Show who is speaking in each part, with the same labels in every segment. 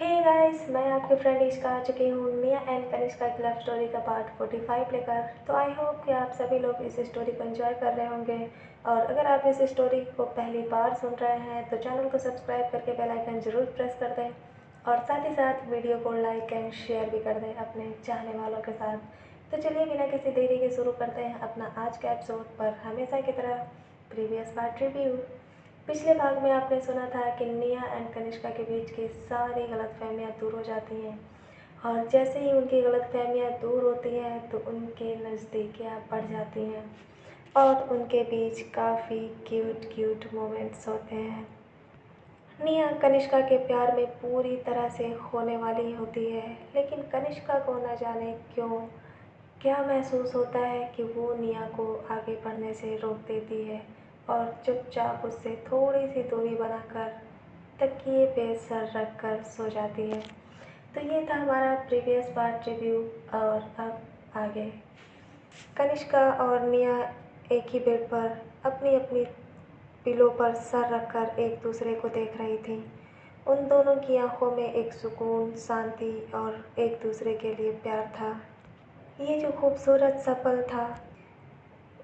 Speaker 1: Hey guys, मैं आपकी friend इश्का आ चुकी हूँ मिया एंड कनिष्का की लव स्टोरी का पार्ट 45 लेकर। तो आई होप कि आप सभी लोग इस स्टोरी को एंजॉय कर रहे होंगे। और अगर आप इस स्टोरी को पहली बार सुन रहे हैं तो चैनल को सब्सक्राइब करके बेल आइकन जरूर प्रेस कर दें और साथ ही साथ वीडियो को लाइक एंड शेयर भी कर दें अपने चाहने वालों के साथ। तो चलिए बिना किसी देरी के शुरू करते हैं अपना आज का एपिसोड पर हमेशा की तरह प्रीवियस पार्ट रिव्यू। पिछले भाग में आपने सुना था कि निया एंड कनिष्का के बीच की सारी गलतफहमियां दूर हो जाती हैं और जैसे ही उनकी गलतफहमियां दूर होती हैं तो उनके नज़दीकियां बढ़ जाती हैं और उनके बीच काफ़ी क्यूट क्यूट मोमेंट्स होते हैं। निया कनिष्का के प्यार में पूरी तरह से खोने वाली होती है, लेकिन कनिष्का को न जाने क्यों क्या महसूस होता है कि वो निया को आगे बढ़ने से रोक देती है और चुपचाप उससे थोड़ी सी दूरी बनाकर तकिए पे सर रख कर सो जाती है। तो ये था हमारा प्रीवियस पार्ट रिव्यू। और अब आगे कनिष्का और निया एक ही बेड पर अपनी अपनी पिलो पर सर रखकर एक दूसरे को देख रही थी। उन दोनों की आंखों में एक सुकून, शांति और एक दूसरे के लिए प्यार था। ये जो खूबसूरत सा पल था,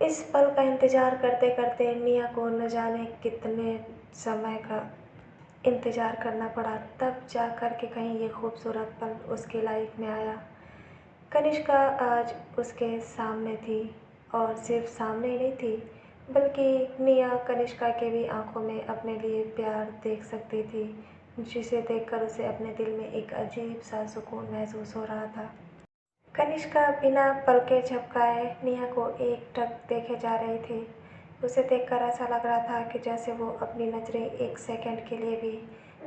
Speaker 1: इस पल का इंतज़ार करते करते निया को न जाने कितने समय का इंतज़ार करना पड़ा, तब जा कर के कहीं ये खूबसूरत पल उसकी लाइफ में आया। कनिष्का आज उसके सामने थी और सिर्फ सामने ही नहीं थी, बल्कि निया कनिष्का के भी आंखों में अपने लिए प्यार देख सकती थी, जिसे देखकर उसे अपने दिल में एक अजीब सा सुकून महसूस हो रहा था। कनिष्का बिना पलके झपकाए निया को एकटक देखे जा रही थी। उसे देखकर ऐसा लग रहा था कि जैसे वो अपनी नज़रें एक सेकंड के लिए भी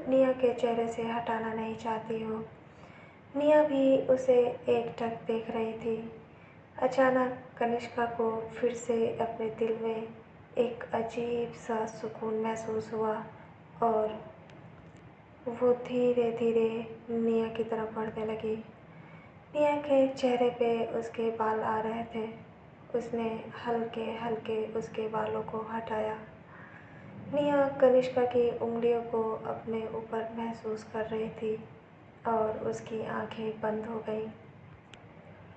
Speaker 1: निया के चेहरे से हटाना नहीं चाहती हो। निया भी उसे एकटक देख रही थी। अचानक कनिष्का को फिर से अपने दिल में एक अजीब सा सुकून महसूस हुआ और वो धीरे धीरे निया की तरफ बढ़ने लगी। निया के चेहरे पे उसके बाल आ रहे थे। उसने हल्के हल्के उसके बालों को हटाया। निया कनिष्का की उंगलियों को अपने ऊपर महसूस कर रही थी और उसकी आंखें बंद हो गईं।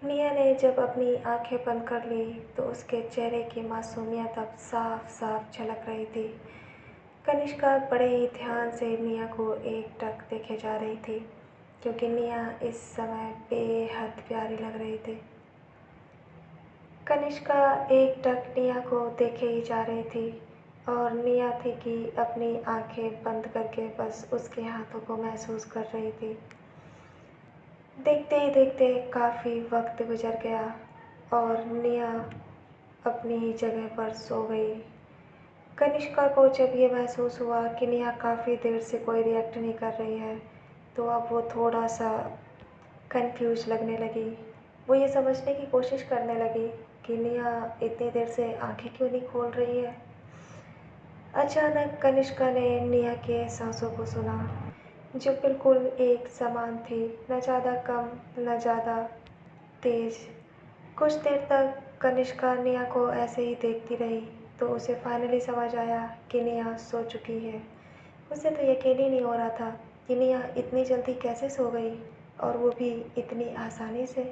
Speaker 1: निया ने जब अपनी आंखें बंद कर ली तो उसके चेहरे की मासूमियत अब साफ साफ झलक रही थी। कनिष्का बड़े ही ध्यान से निया को एकटक देखे जा रही थी, क्योंकि निया इस समय बेहद प्यारी लग रही थी। कनिष्का एकटक निया को देखे ही जा रही थी और निया थी कि अपनी आंखें बंद करके बस उसके हाथों को महसूस कर रही थी। देखते ही देखते काफ़ी वक्त गुजर गया और निया अपनी ही जगह पर सो गई। कनिष्का को जब ये महसूस हुआ कि निया काफ़ी देर से कोई रिएक्ट नहीं कर रही है, तो अब वो थोड़ा सा कंफ्यूज लगने लगी। वो ये समझने की कोशिश करने लगी कि निया इतनी देर से आंखें क्यों नहीं खोल रही है। अचानक कनिष्का ने निया के सांसों को सुना, जो बिल्कुल एक समान थी, न ज़्यादा कम न ज़्यादा तेज। कुछ देर तक कनिष्का निया को ऐसे ही देखती रही तो उसे फाइनली समझ आया कि निया सो चुकी है। उसे तो यकीन ही नहीं हो रहा था कि निया इतनी जल्दी कैसे सो गई, और वो भी इतनी आसानी से।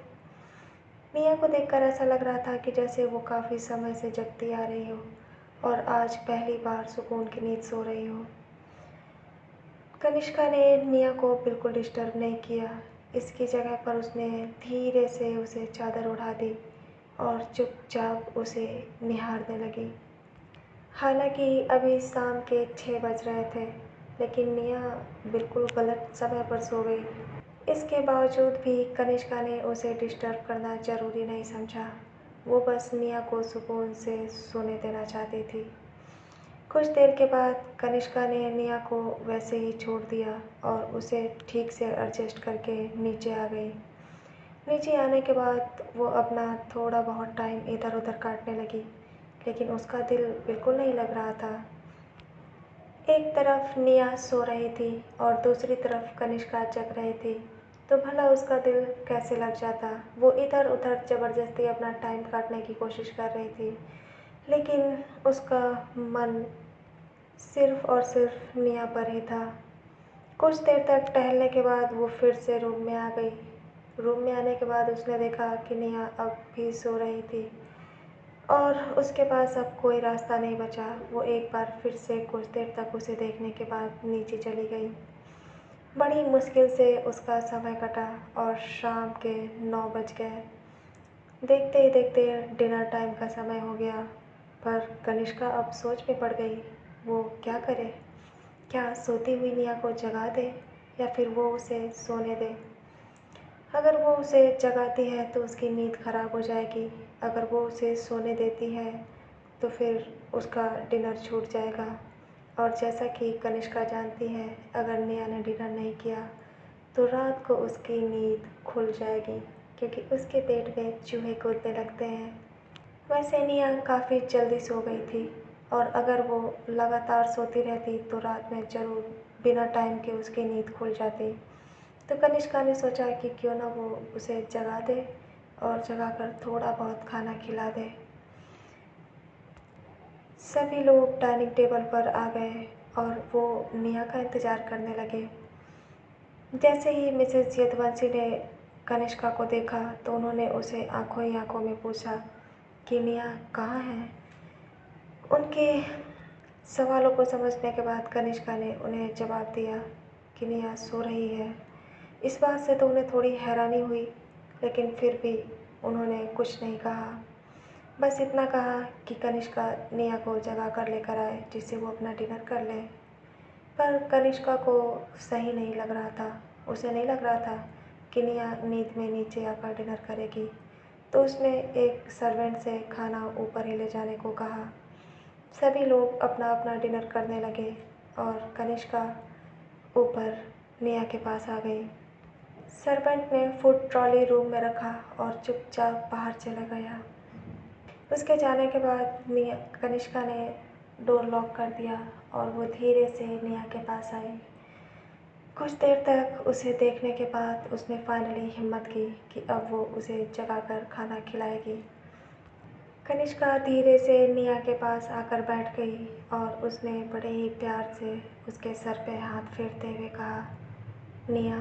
Speaker 1: निया को देखकर ऐसा लग रहा था कि जैसे वो काफ़ी समय से जगती आ रही हो और आज पहली बार सुकून की नींद सो रही हो। कनिष्का ने निया को बिल्कुल डिस्टर्ब नहीं किया। इसकी जगह पर उसने धीरे से उसे चादर उड़ा दी और चुपचाप उसे निहारने लगी। हालांकि अभी शाम के 6 बज रहे थे, लेकिन निया बिल्कुल गलत समय पर सो गई। इसके बावजूद भी कनिष्का ने उसे डिस्टर्ब करना ज़रूरी नहीं समझा। वो बस निया को सुकून से सोने देना चाहती थी। कुछ देर के बाद कनिष्का ने निया को वैसे ही छोड़ दिया और उसे ठीक से एडजस्ट करके नीचे आ गई। नीचे आने के बाद वो अपना थोड़ा बहुत टाइम इधर उधर काटने लगी, लेकिन उसका दिल बिल्कुल नहीं लग रहा था। एक तरफ निया सो रही थी और दूसरी तरफ कनिष्का जग रही थी, तो भला उसका दिल कैसे लग जाता। वो इधर उधर ज़बरदस्ती अपना टाइम काटने की कोशिश कर रही थी, लेकिन उसका मन सिर्फ़ और सिर्फ निया पर ही था। कुछ देर तक टहलने के बाद वो फिर से रूम में आ गई। रूम में आने के बाद उसने देखा कि नेहा अब भी सो रही थी और उसके पास अब कोई रास्ता नहीं बचा। वो एक बार फिर से कुछ देर तक उसे देखने के बाद नीचे चली गई। बड़ी मुश्किल से उसका समय कटा और शाम के 9 बज गए। देखते ही देखते डिनर टाइम का समय हो गया, पर कनिष्का अब सोच में पड़ गई। वो क्या करे? क्या सोती हुई निया को जगा दे या फिर वो उसे सोने दे? अगर वो उसे जगाती है तो उसकी नींद खराब हो जाएगी। अगर वो उसे सोने देती है तो फिर उसका डिनर छूट जाएगा। और जैसा कि कनिष्का जानती है, अगर निया ने डिनर नहीं किया तो रात को उसकी नींद खुल जाएगी, क्योंकि उसके पेट में चूहे कूदने लगते हैं। वैसे निया काफ़ी जल्दी सो गई थी और अगर वो लगातार सोती रहती तो रात में ज़रूर बिना टाइम के उसकी नींद खुल जाती। तो कनिष्का ने सोचा कि क्यों ना वो उसे जगा दे और जगाकर थोड़ा बहुत खाना खिला दे। सभी लोग डाइनिंग टेबल पर आ गए और वो निया का इंतज़ार करने लगे। जैसे ही मिसेस यदुवंशी ने कनिष्का को देखा तो उन्होंने उसे आंखों ही आंखों में पूछा कि निया कहाँ है। उनके सवालों को समझने के बाद कनिष्का ने उन्हें जवाब दिया कि निया सो रही है। इस बात से तो उन्हें थोड़ी हैरानी हुई, लेकिन फिर भी उन्होंने कुछ नहीं कहा। बस इतना कहा कि कनिष्का निया को जगा कर लेकर आए, जिससे वो अपना डिनर कर ले। पर कनिष्का को सही नहीं लग रहा था। उसे नहीं लग रहा था कि निया नींद में नीचे आकर डिनर करेगी। तो उसने एक सर्वेंट से खाना ऊपर ही ले जाने को कहा। सभी लोग अपना अपना डिनर करने लगे और कनिष्का ऊपर निया के पास आ गई। सर्वेंट ने फूड ट्रॉली रूम में रखा और चुपचाप बाहर चला गया। उसके जाने के बाद निया कनिष्का ने डोर लॉक कर दिया और वो धीरे से निया के पास आई। कुछ देर तक उसे देखने के बाद उसने फाइनली हिम्मत की कि अब वो उसे जगाकर खाना खिलाएगी। कनिष्का धीरे से निया के पास आकर बैठ गई और उसने बड़े ही प्यार से उसके सर पे हाथ फेरते हुए कहा, निया।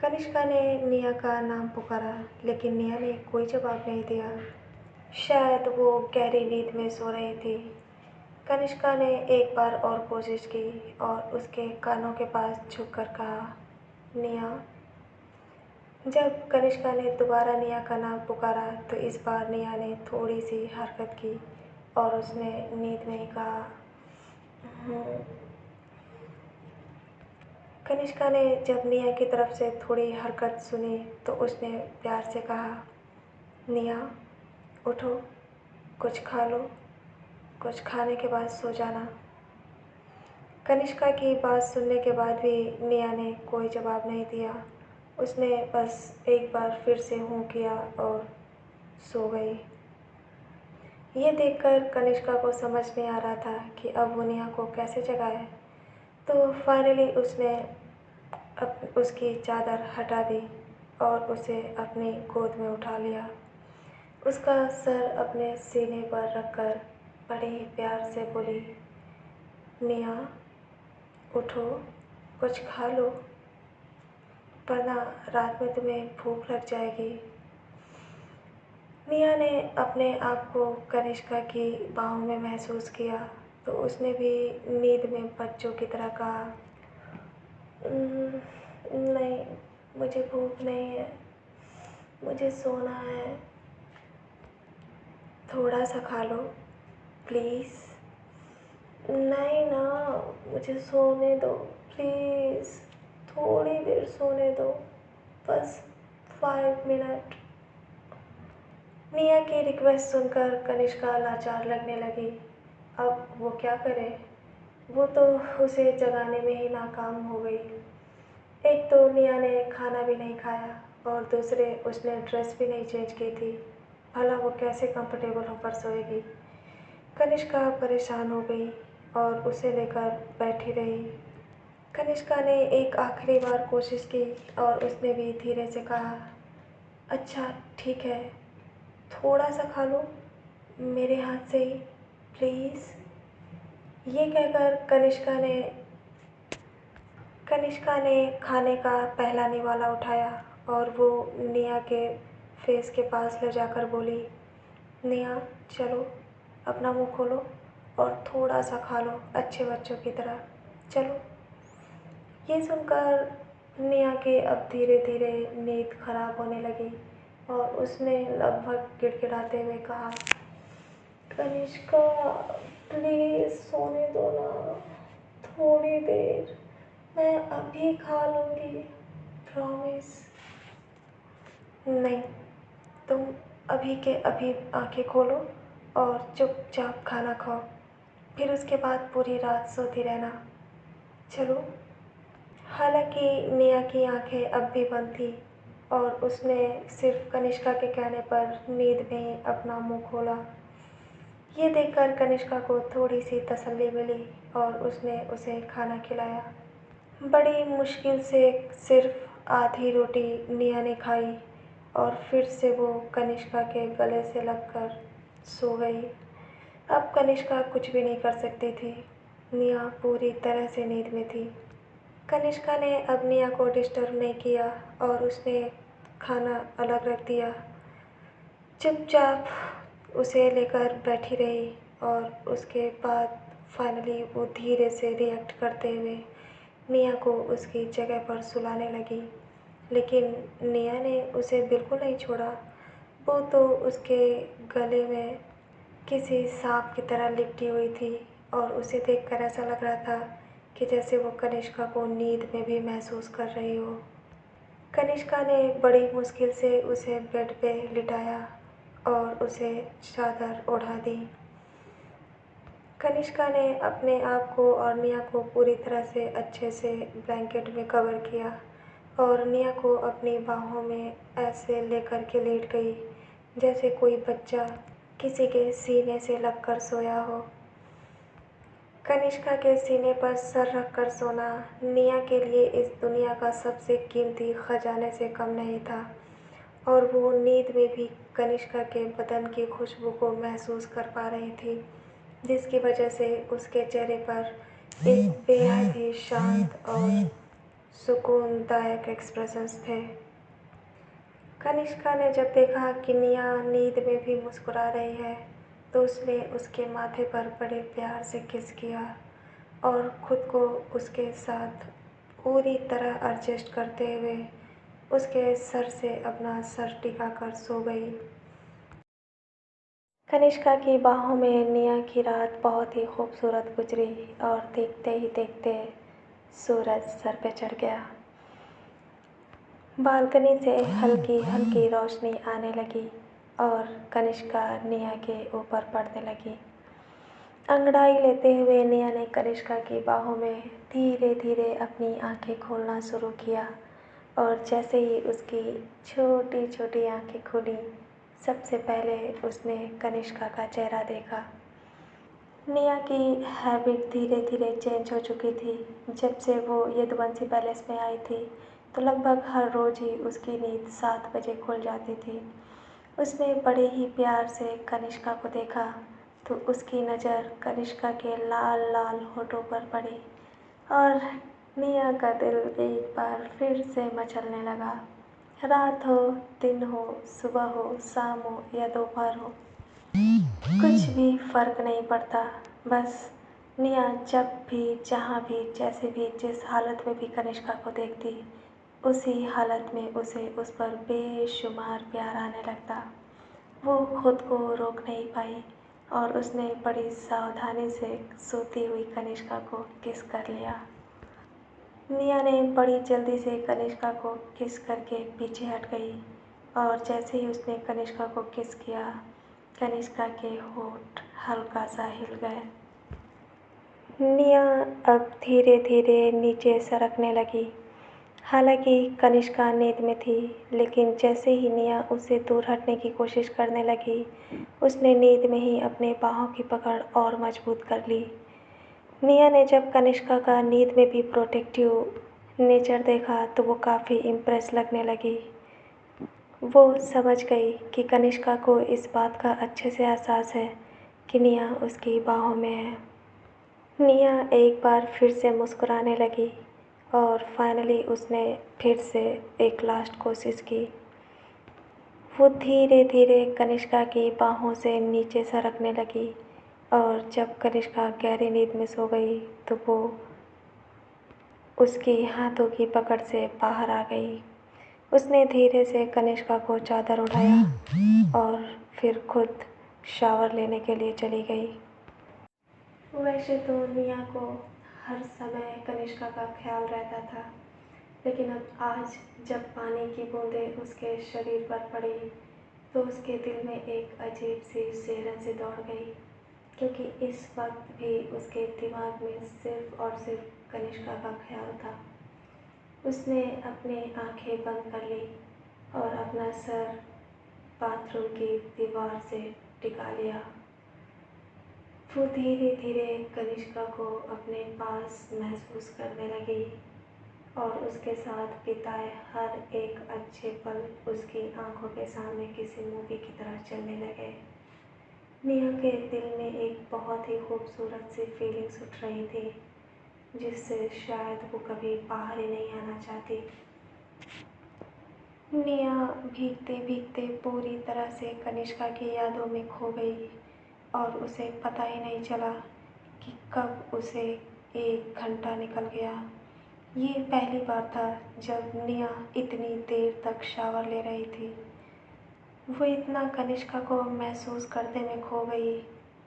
Speaker 1: कनिष्का ने निया का नाम पुकारा, लेकिन निया ने कोई जवाब नहीं दिया। शायद वो गहरी नींद में सो रही थी। कनिष्का ने एक बार और कोशिश की और उसके कानों के पास झुककर कहा, निया। जब कनिष्का ने दोबारा निया का नाम पुकारा तो इस बार निया ने थोड़ी सी हरकत की और उसने नींद में ही कहा, "हम्म।" कनिष्का ने जब निया की तरफ से थोड़ी हरकत सुनी तो उसने प्यार से कहा, निया, उठो, कुछ खा लो, कुछ खाने के बाद सो जाना। कनिष्का की बात सुनने के बाद भी निया ने कोई जवाब नहीं दिया। उसने बस एक बार फिर से हूँ किया और सो गई। ये देखकर कनिष्का को समझ नहीं आ रहा था कि अब वो निया को कैसे जगाए। तो फाइनली उसने उसकी चादर हटा दी और उसे अपनी गोद में उठा लिया। उसका सर अपने सीने पर रखकर बड़े ही प्यार से बोली, निया, उठो, कुछ खा लो, वरना रात में तुम्हें भूख लग जाएगी। निया ने अपने आप को कनिष्का की बाहों में महसूस किया तो उसने भी नींद में बच्चों की तरह कहा, नहीं, मुझे भूख नहीं है, मुझे सोना है, थोड़ा सा खा लो प्लीज़। नहीं ना, मुझे सोने दो प्लीज़, थोड़ी देर सोने दो, बस 5 मिनट। निया की रिक्वेस्ट सुनकर कनिष्का लाचार लगने लगी। अब वो क्या करे? वो तो उसे जगाने में ही नाकाम हो गई। एक तो निया ने खाना भी नहीं खाया और दूसरे उसने ड्रेस भी नहीं चेंज की थी। भला वो कैसे कंफर्टेबल होकर सोएगी? कनिष्का परेशान हो गई और उसे लेकर बैठी रही। कनिष्का ने एक आखिरी बार कोशिश की और उसने भी धीरे से कहा, अच्छा ठीक है, थोड़ा सा खा लो मेरे हाथ से ही प्लीज़। ये कहकर कनिष्का ने कनिष्का ने खाने का पहला निवाला उठाया और वो निया के फेस के पास ले जाकर बोली, निया चलो, अपना मुंह खोलो और थोड़ा सा खा लो अच्छे बच्चों की तरह, चलो। ये सुनकर निया की अब धीरे धीरे नींद खराब होने लगी और उसने लगभग गिड़गिड़ाते हुए कहा, कनिष्का प्लीज़ सोने दो ना, थोड़ी देर, मैं अभी खा लूँगी, प्रॉमिस। नहीं, तुम अभी के अभी आंखें खोलो और चुपचाप खाना खाओ, फिर उसके बाद पूरी रात सोती रहना, चलो। हालांकि निया की आंखें अब भी बंद थी और उसने सिर्फ कनिष्का के कहने पर नींद में अपना मुंह खोला। ये देखकर कनिष्का को थोड़ी सी तसल्ली मिली और उसने उसे खाना खिलाया। बड़ी मुश्किल से सिर्फ आधी रोटी निया ने खाई और फिर से वो कनिष्का के गले से लगकर सो गई। अब कनिष्का कुछ भी नहीं कर सकती थी, निया पूरी तरह से नींद में थी। कनिष्का ने अब निया को डिस्टर्ब नहीं किया और उसने खाना अलग रख दिया, चुपचाप उसे लेकर बैठी रही और उसके बाद फाइनली वो धीरे से रिएक्ट करते हुए निया को उसकी जगह पर सुलाने लगी। लेकिन निया ने उसे बिल्कुल नहीं छोड़ा, वो तो उसके गले में किसी सांप की तरह लिपटी हुई थी और उसे देखकर ऐसा लग रहा था कि जैसे वो कनिष्का को नींद में भी महसूस कर रही हो। कनिष्का ने बड़ी मुश्किल से उसे बेड पे लिटाया और उसे चादर ओढ़ा दी। कनिष्का ने अपने आप को और निया को पूरी तरह से अच्छे से ब्लैंकेट में कवर किया और निया को अपनी बाहों में ऐसे लेकर के लेट गई जैसे कोई बच्चा किसी के सीने से लगकर सोया हो। कनिष्का के सीने पर सर रखकर सोना निया के लिए इस दुनिया का सबसे कीमती खजाने से कम नहीं था और वो नींद में भी कनिष्का के बदन की खुशबू को महसूस कर पा रही थी, जिसकी वजह से उसके चेहरे पर एक बेहद ही शांत और सुकूनदायक एक्सप्रेशंस थे। कनिष्का ने जब देखा कि निया नींद में भी मुस्कुरा रही है तो उसने उसके माथे पर बड़े प्यार से किस किया और खुद को उसके साथ पूरी तरह एडजस्ट करते हुए उसके सर से अपना सर टिकाकर सो गई। कनिष्का की बाहों में निया की रात बहुत ही खूबसूरत गुजरी और देखते ही देखते सूरज सर पे चढ़ गया। बालकनी से हल्की हल्की रोशनी आने लगी और कनिष्का निया के ऊपर पड़ने लगी। अंगड़ाई लेते हुए निया ने कनिष्का की बाहों में धीरे धीरे अपनी आंखें खोलना शुरू किया और जैसे ही उसकी छोटी छोटी आंखें खुली, सबसे पहले उसने कनिष्का का चेहरा देखा। निया की हैबिट धीरे धीरे चेंज हो चुकी थी। जब से वो यदुवंशी पैलेस में आई थी तो लगभग हर रोज़ ही उसकी नींद 7 बजे खुल जाती थी। उसने बड़े ही प्यार से कनिष्का को देखा तो उसकी नज़र कनिष्का के लाल लाल होठों पर पड़ी और निया का दिल एक बार फिर से मचलने लगा। रात हो, दिन हो, सुबह हो, शाम हो या दोपहर हो, कुछ भी फ़र्क नहीं पड़ता। बस निया जब भी, जहाँ भी, जैसे भी, जिस हालत में भी कनिष्का को देखती, उसी हालत में उसे उस पर बेशुमार प्यार आने लगता। वो खुद को रोक नहीं पाई और उसने बड़ी सावधानी से सोती हुई कनिष्का को किस कर लिया। निया ने बड़ी जल्दी से कनिष्का को किस करके पीछे हट गई और जैसे ही उसने कनिष्का को किस किया, कनिष्का के होठ हल्का सा हिल गए। निया अब धीरे धीरे नीचे सरकने लगी। हालांकि कनिष्का नींद में थी, लेकिन जैसे ही निया उससे दूर हटने की कोशिश करने लगी, उसने नींद में ही अपने बाहों की पकड़ और मजबूत कर ली। निया ने जब कनिष्का का नींद में भी प्रोटेक्टिव नेचर देखा तो वो काफ़ी इम्प्रेस लगने लगी। वो समझ गई कि कनिष्का को इस बात का अच्छे से एहसास है कि निया उसकी बाहों में है। निया एक बार फिर से मुस्कुराने लगी और फाइनली उसने फिर से एक लास्ट कोशिश की। वो धीरे धीरे कनिष्का की बाहों से नीचे सरकने लगी और जब कनिष्का गहरी नींद में सो गई तो वो उसकी हाथों की पकड़ से बाहर आ गई। उसने धीरे से कनिष्का को चादर उठाया और फिर खुद शावर लेने के लिए चली गई। वैसे तो निया को हर समय कनिष्का का ख्याल रहता था, लेकिन अब आज जब पानी की बूंदें उसके शरीर पर पड़ी तो उसके दिल में एक अजीब सी सिहरन सी दौड़ गई, क्योंकि इस वक्त भी उसके दिमाग में सिर्फ और सिर्फ कनिष्का का ख्याल था। उसने अपनी आंखें बंद कर ली और अपना सर बाथरूम की दीवार से टिका लिया। वो धीरे धीरे कनिष्का को अपने पास महसूस करने लगी और उसके साथ बिताए हर एक अच्छे पल उसकी आंखों के सामने किसी मूवी की तरह चलने लगे। निया के दिल में एक बहुत ही खूबसूरत सी फीलिंग्स उठ रही थी, जिससे शायद वो कभी बाहर ही नहीं आना चाहती। निया भीगते भीगते पूरी तरह से कनिष्का की यादों में खो गई और उसे पता ही नहीं चला कि कब उसे 1 घंटा निकल गया। ये पहली बार था जब निया इतनी देर तक शावर ले रही थी। वो इतना कनिष्का को महसूस करने में खो गई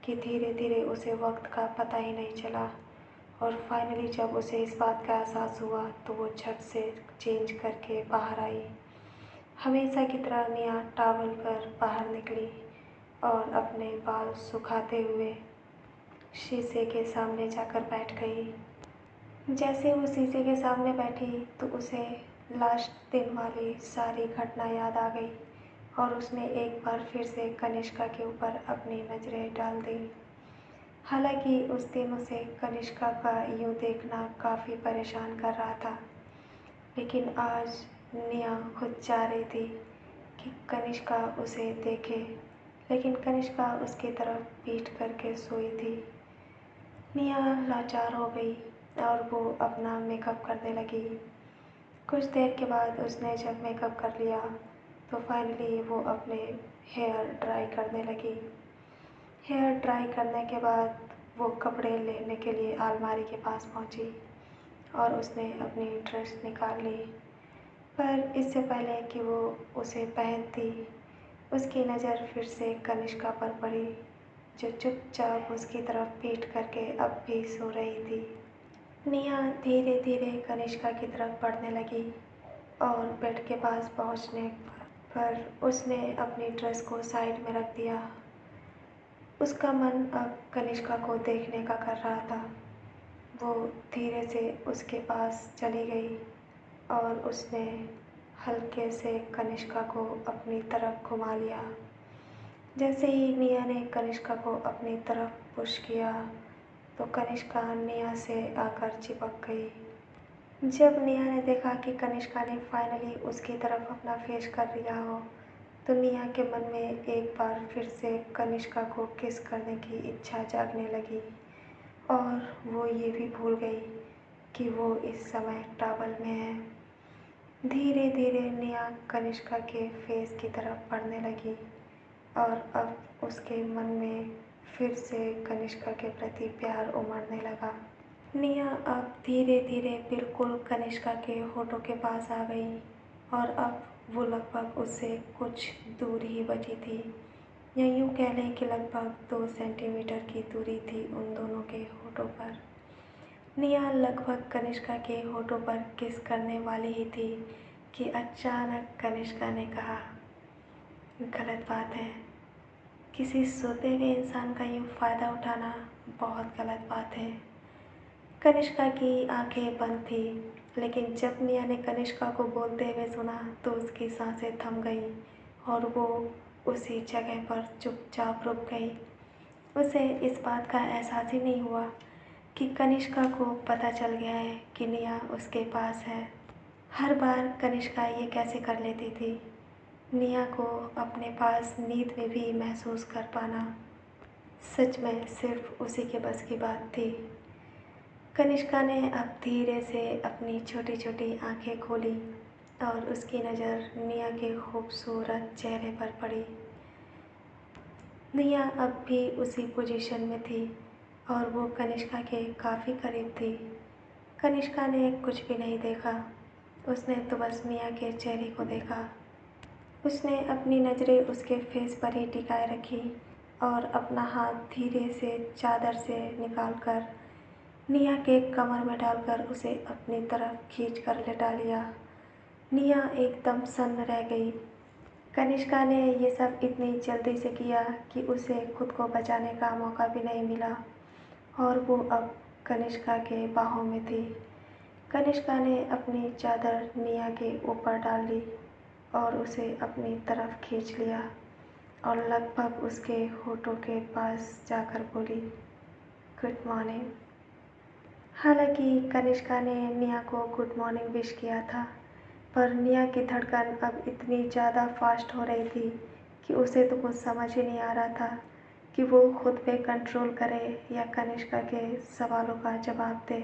Speaker 1: कि धीरे धीरे उसे वक्त का पता ही नहीं चला और फाइनली जब उसे इस बात का एहसास हुआ तो वो झट से चेंज करके बाहर आई। हमेशा की तरह निया टॉवल पर बाहर निकली और अपने बाल सुखाते हुए शीशे के सामने जाकर बैठ गई। जैसे वो शीशे के सामने बैठी तो उसे लास्ट दिन वाली सारी घटना याद आ गई और उसने एक बार फिर से कनिष्का के ऊपर अपनी नज़रें डाल दी। हालांकि उस दिन उसे कनिष्का का यूं देखना काफ़ी परेशान कर रहा था, लेकिन आज निया खुद चाह रही थी कि कनिष्का उसे देखे, लेकिन कनिष्का उसकी तरफ पीठ करके सोई थी। निया लाचार हो गई और वो अपना मेकअप करने लगी। कुछ देर के बाद उसने जब मेकअप कर लिया तो फाइनली वो अपने हेयर ड्राई करने लगी। हेयर ड्राई करने के बाद वो कपड़े लेने के लिए अलमारी के पास पहुंची और उसने अपनी ड्रेस निकाल ली। पर इससे पहले कि वो उसे पहनती, उसकी नज़र फिर से कनिष्का पर पड़ी, जो चुपचाप उसकी तरफ पीठ करके अब भी सो रही थी। निया धीरे धीरे कनिष्का की तरफ बढ़ने लगी और बेड के पास पहुंचने पर उसने अपनी ड्रेस को साइड में रख दिया। उसका मन अब कनिष्का को देखने का कर रहा था। वो धीरे से उसके पास चली गई और उसने हल्के से कनिष्का को अपनी तरफ घुमा लिया। जैसे ही निया ने कनिष्का को अपनी तरफ पुश किया तो कनिष्का निया से आकर चिपक गई। जब निया ने देखा कि कनिष्का ने फाइनली उसकी तरफ अपना फेस कर लिया हो तो निया के मन में एक बार फिर से कनिष्का को किस करने की इच्छा जागने लगी और वो ये भी भूल गई कि वो इस समय टॉवल में है। धीरे धीरे निया कनिष्का के फेस की तरफ बढ़ने लगी और अब उसके मन में फिर से कनिष्का के प्रति प्यार उमड़ने लगा। निया अब धीरे धीरे बिल्कुल कनिष्का के होठों के पास आ गई और अब वो लगभग उससे कुछ दूर ही बची थी, या यूँ कह लें कि लगभग 2 सेंटीमीटर की दूरी थी उन दोनों के होठों पर। निया लगभग कनिष्का के होठों पर किस करने वाली ही थी कि अचानक कनिष्का ने कहा, गलत बात है, किसी सोते हुए इंसान का यूँ फ़ायदा उठाना बहुत गलत बात है। कनिष्का की आंखें बंद थी, लेकिन जब निया ने कनिष्का को बोलते हुए सुना तो उसकी सांसें थम गई और वो उसी जगह पर चुपचाप रुक गई। उसे इस बात का एहसास ही नहीं हुआ कि कनिष्का को पता चल गया है कि निया उसके पास है। हर बार कनिष्का ये कैसे कर लेती थी? निया को अपने पास नींद में भी महसूस कर पाना सच में सिर्फ उसी के बस की बात थी। कनिष्का ने अब धीरे से अपनी छोटी छोटी आंखें खोली और उसकी नज़र निया के खूबसूरत चेहरे पर पड़ी। निया अब भी उसी पोजीशन में थी और वो कनिष्का के काफ़ी करीब थी। कनिष्का ने कुछ भी नहीं देखा, उसने तो बस निया के चेहरे को देखा। उसने अपनी नज़रें उसके फेस पर ही टिकाए रखी और अपना हाथ धीरे से चादर से निकालकर निया के कमर में डालकर उसे अपनी तरफ खींचकर लेटा लिया। निया एकदम सन्न रह गई। कनिष्का ने ये सब इतनी जल्दी से किया कि उसे खुद को बचाने का मौका भी नहीं मिला और वो अब कनिष्का के बाहों में थी। कनिष्का ने अपनी चादर निया के ऊपर डाल ली और उसे अपनी तरफ खींच लिया और लगभग उसके होठों के पास जाकर बोली, गुड मॉर्निंग। हालांकि कनिष्का ने निया को गुड मॉर्निंग विश किया था, पर निया की धड़कन अब इतनी ज़्यादा फास्ट हो रही थी कि उसे तो कुछ समझ ही नहीं आ रहा था कि वो खुद पे कंट्रोल करे या कनिष्का के सवालों का जवाब दे।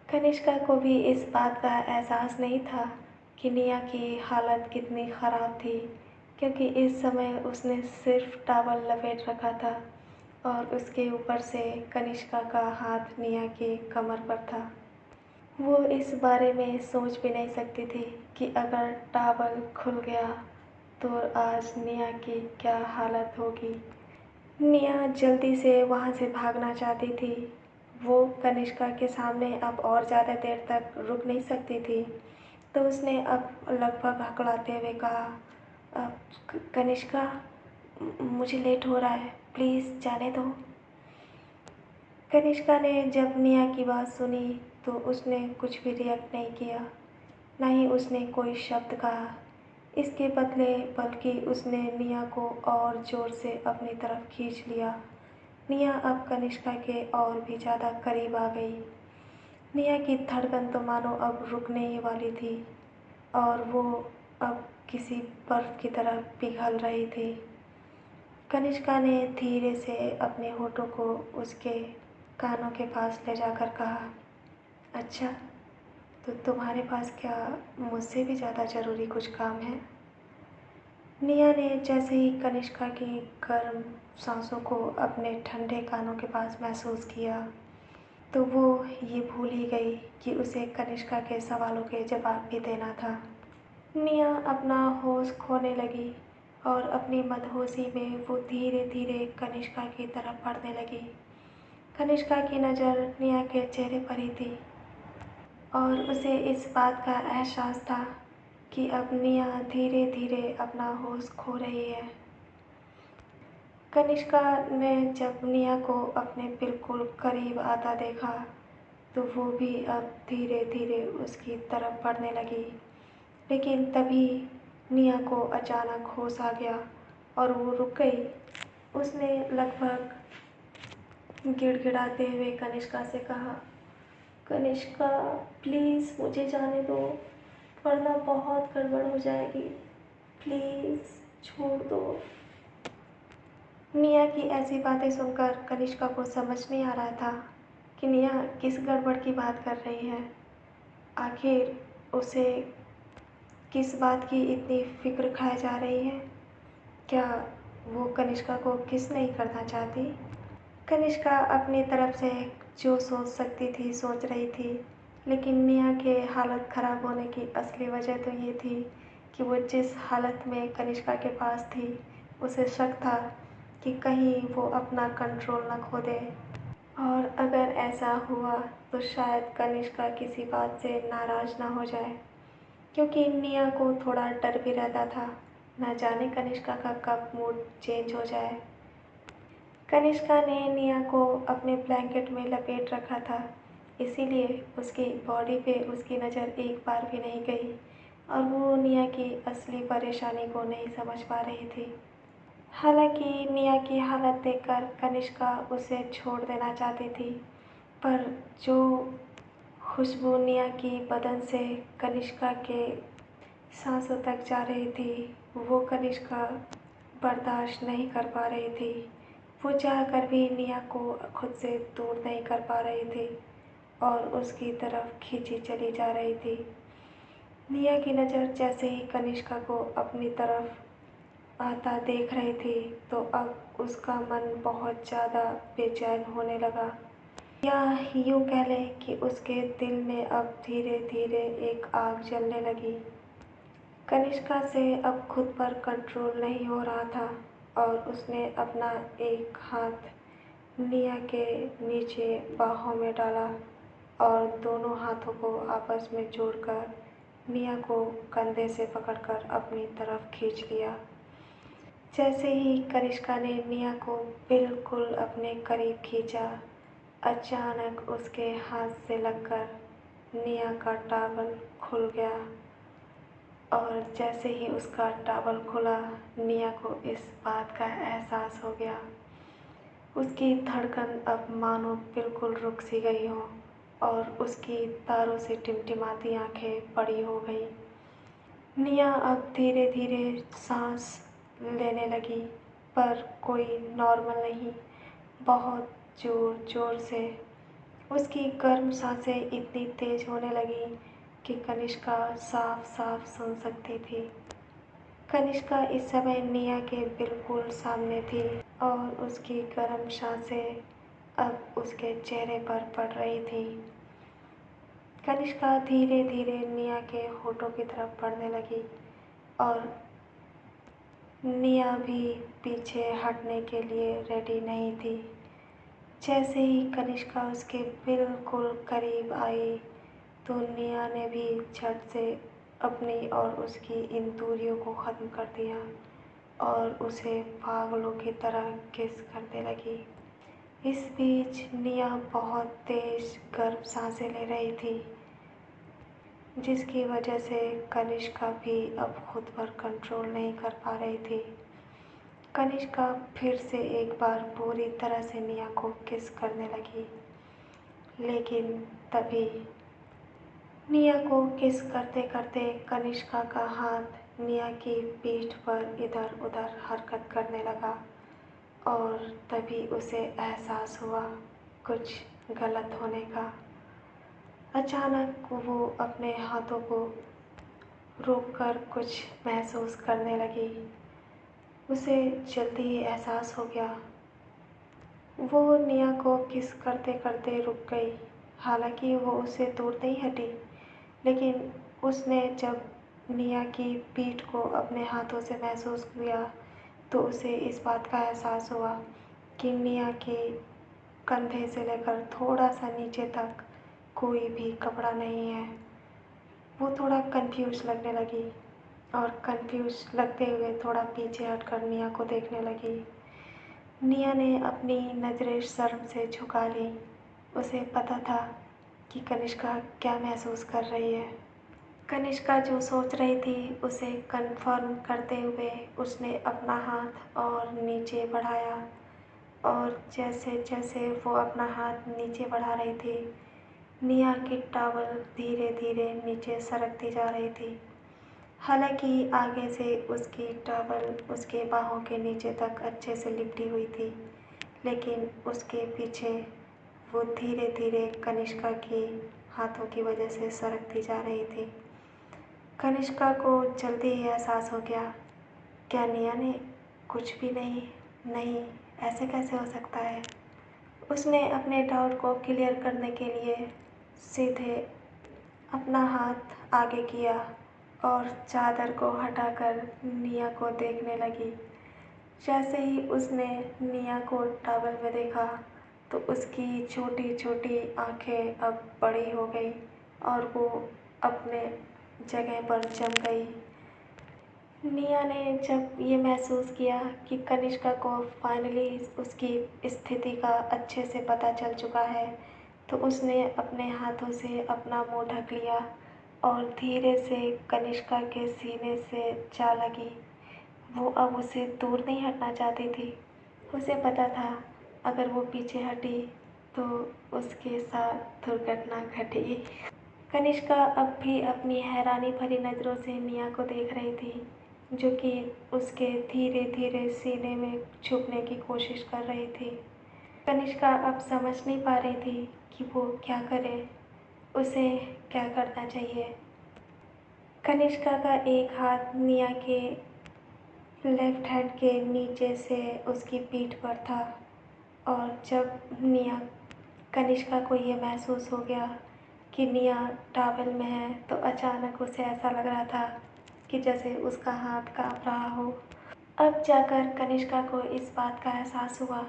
Speaker 1: कनिष्का को भी इस बात का एहसास नहीं था कि निया की हालत कितनी ख़राब थी, क्योंकि इस समय उसने सिर्फ टॉवल लपेट रखा था और उसके ऊपर से कनिष्का का हाथ निया की कमर पर था। वो इस बारे में सोच भी नहीं सकती थी कि अगर टॉवल खुल गया तो आज निया की क्या हालत होगी। निया जल्दी से वहाँ से भागना चाहती थी। वो कनिष्का के सामने अब और ज़्यादा देर तक रुक नहीं सकती थी, तो उसने अब लगभग हकलाते हुए कहा, कनिष्का, मुझे लेट हो रहा है, प्लीज़ जाने दो। कनिष्का ने जब निया की बात सुनी तो उसने कुछ भी रिएक्ट नहीं किया, ना ही उसने कोई शब्द कहा। इसके बदले बल्कि उसने निया को और ज़ोर से अपनी तरफ खींच लिया। निया अब कनिष्का के और भी ज़्यादा करीब आ गई। निया की धड़कन तो मानो अब रुकने ही वाली थी और वो अब किसी बर्फ़ की तरह पिघल रही थी। कनिष्का ने धीरे से अपने होठों को उसके कानों के पास ले जाकर कहा, अच्छा, तो तुम्हारे पास क्या मुझसे भी ज़्यादा ज़रूरी कुछ काम है? निया ने जैसे ही कनिष्का की गर्म सांसों को अपने ठंडे कानों के पास महसूस किया तो वो ये भूल ही गई कि उसे कनिष्का के सवालों के जवाब भी देना था। निया अपना होश खोने लगी और अपनी मदहोशी में वो धीरे धीरे कनिष्का की तरफ बढ़ने लगी। कनिष्का की नज़र निया के चेहरे पर ही थी और उसे इस बात का एहसास था कि अब निया धीरे धीरे अपना होश खो रही है। कनिष्का ने जब निया को अपने बिल्कुल करीब आता देखा तो वो भी अब धीरे धीरे उसकी तरफ बढ़ने लगी, लेकिन तभी निया को अचानक होश आ गया और वो रुक गई। उसने लगभग गिड़गिड़ाते हुए कनिष्का से कहा, कनिष्का, प्लीज़ मुझे जाने दो, वरना बहुत गड़बड़ हो जाएगी, प्लीज़ छोड़ दो। निया की ऐसी बातें सुनकर कनिष्का को समझ नहीं आ रहा था कि निया किस गड़बड़ की बात कर रही है। आखिर उसे किस बात की इतनी फ़िक्र खाए जा रही है? क्या वो कनिष्का को किस नहीं करना चाहती? कनिष्का अपनी तरफ से जो सोच सकती थी सोच रही थी, लेकिन निया के हालत ख़राब होने की असली वजह तो ये थी कि वो जिस हालत में कनिष्का के पास थी उसे शक था कि कहीं वो अपना कंट्रोल न खो दे, और अगर ऐसा हुआ तो शायद कनिष्का किसी बात से नाराज़ ना हो जाए, क्योंकि निया को थोड़ा डर भी रहता था, ना जाने कनिष्का का कब मूड चेंज हो जाए। कनिष्का ने निया को अपने ब्लैंकेट में लपेट रखा था, इसीलिए उसकी बॉडी पे उसकी नज़र एक बार भी नहीं गई और वो निया की असली परेशानी को नहीं समझ पा रही थी। हालांकि निया की हालत देखकर कनिष्का उसे छोड़ देना चाहती थी, पर जो खुशबू निया की बदन से कनिष्का के सांसों तक जा रही थी वो कनिष्का बर्दाश्त नहीं कर पा रही थी। वो चाहकर भी निया को खुद से दूर नहीं कर पा रही थी। और उसकी तरफ खींची चली जा रही थी। निया की नज़र जैसे ही कनिष्का को अपनी तरफ आता देख रही थी तो अब उसका मन बहुत ज़्यादा बेचैन होने लगा, या यूँ कह लें कि उसके दिल में अब धीरे धीरे एक आग जलने लगी। कनिष्का से अब खुद पर कंट्रोल नहीं हो रहा था और उसने अपना एक हाथ निया के नीचे बाहों में डाला और दोनों हाथों को आपस में जोड़कर निया को कंधे से पकड़कर अपनी तरफ खींच लिया। जैसे ही कनिष्का ने निया को बिल्कुल अपने करीब खींचा, अचानक उसके हाथ से लगकर निया का टॉवल खुल गया और जैसे ही उसका टॉवल खुला, निया को इस बात का एहसास हो गया। उसकी धड़कन अब मानो बिल्कुल रुक सी गई हो और उसकी तारों से टिमटिमाती आंखें बड़ी हो गई। निया अब धीरे धीरे सांस लेने लगी, पर कोई नॉर्मल नहीं, बहुत ज़ोर ज़ोर से। उसकी गर्म सांसें इतनी तेज़ होने लगी कि कनिष्का साफ साफ सुन सकती थी। कनिष्का इस समय निया के बिल्कुल सामने थी और उसकी गर्म सांसें अब उसके चेहरे पर पड़ रही थी। कनिष्का धीरे धीरे निया के होठों की तरफ बढ़ने लगी और निया भी पीछे हटने के लिए रेडी नहीं थी। जैसे ही कनिष्का उसके बिल्कुल करीब आई तो निया ने भी झट से अपनी और उसकी इन दूरियों को ख़त्म कर दिया और उसे पागलों की तरह किस करने लगी। इस बीच निया बहुत तेज़ गर्म सांसें ले रही थी, जिसकी वजह से कनिष्का भी अब खुद पर कंट्रोल नहीं कर पा रही थी। कनिष्का फिर से एक बार पूरी तरह से निया को किस करने लगी, लेकिन तभी निया को किस करते करते कनिष्का का हाथ निया की पीठ पर इधर उधर हरकत करने लगा और तभी उसे एहसास हुआ कुछ गलत होने का। अचानक वो अपने हाथों को रोककर कुछ महसूस करने लगी। उसे जल्दी ही एहसास हो गया। वो निया को किस करते करते रुक गई। हालांकि वो उससे दूर नहीं हटी, लेकिन उसने जब निया की पीठ को अपने हाथों से महसूस किया तो उसे इस बात का एहसास हुआ कि निया के कंधे से लेकर थोड़ा सा नीचे तक कोई भी कपड़ा नहीं है। वो थोड़ा कंफ्यूज लगने लगी और कंफ्यूज लगते हुए थोड़ा पीछे हटकर निया को देखने लगी। निया ने अपनी नज़रें शर्म से झुका ली। उसे पता था कि कनिष्का क्या महसूस कर रही है। कनिष्का जो सोच रही थी उसे कंफर्म करते हुए उसने अपना हाथ और नीचे बढ़ाया और जैसे जैसे वो अपना हाथ नीचे बढ़ा रही थी, निया की टॉवल धीरे धीरे नीचे सरकती जा रही थी। हालांकि आगे से उसकी टॉवल उसके बाहों के नीचे तक अच्छे से लिपटी हुई थी, लेकिन उसके पीछे वो धीरे धीरे कनिष्का के हाथों की वजह से सरकती जा रही थी। कनिष्का को जल्दी ही एहसास हो गया, क्या निया ने कुछ भी नहीं, ऐसे कैसे हो सकता है। उसने अपने डाउट को क्लियर करने के लिए सीधे अपना हाथ आगे किया और चादर को हटाकर निया को देखने लगी। जैसे ही उसने निया को टॉवल में देखा तो उसकी छोटी छोटी आंखें अब बड़ी हो गई और वो अपने जगह पर जम गई। निया ने जब ये महसूस किया कि कनिष्का को फाइनली उसकी स्थिति का अच्छे से पता चल चुका है, तो उसने अपने हाथों से अपना मुंह ढक लिया और धीरे से कनिष्का के सीने से जा लगी। वो अब उसे दूर नहीं हटना चाहती थी। उसे पता था अगर वो पीछे हटी तो उसके साथ दुर्घटना घटेगी। कनिष्का अब भी अपनी हैरानी भरी नज़रों से निया को देख रही थी, जो कि उसके धीरे धीरे सीने में छुपने की कोशिश कर रही थी। कनिष्का अब समझ नहीं पा रही थी कि वो क्या करे, उसे क्या करना चाहिए। कनिष्का का एक हाथ निया के लेफ्ट हैंड के नीचे से उसकी पीठ पर था, और जब निया कनिष्का को ये महसूस हो गया कि निया टॉवल में है, तो अचानक उसे ऐसा लग रहा था कि जैसे उसका हाथ काँप रहा हो। अब जाकर कनिष्का को इस बात का एहसास हुआ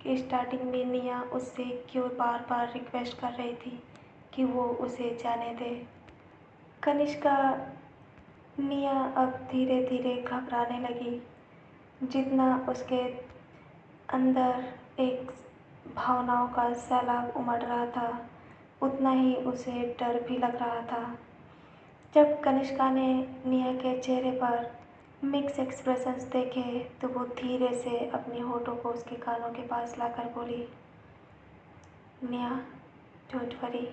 Speaker 1: कि स्टार्टिंग में निया उससे क्यों बार बार रिक्वेस्ट कर रही थी कि वो उसे जाने दे। कनिष्का निया अब धीरे धीरे घबराने लगी। जितना उसके अंदर एक भावनाओं का सैलाब उमड़ रहा था, उतना ही उसे डर भी लग रहा था। जब कनिष्का ने निया के चेहरे पर मिक्स एक्सप्रेशंस देखे, तो वो धीरे से अपने होठों को उसके कानों के पास लाकर बोली, निया, डोंट वरी,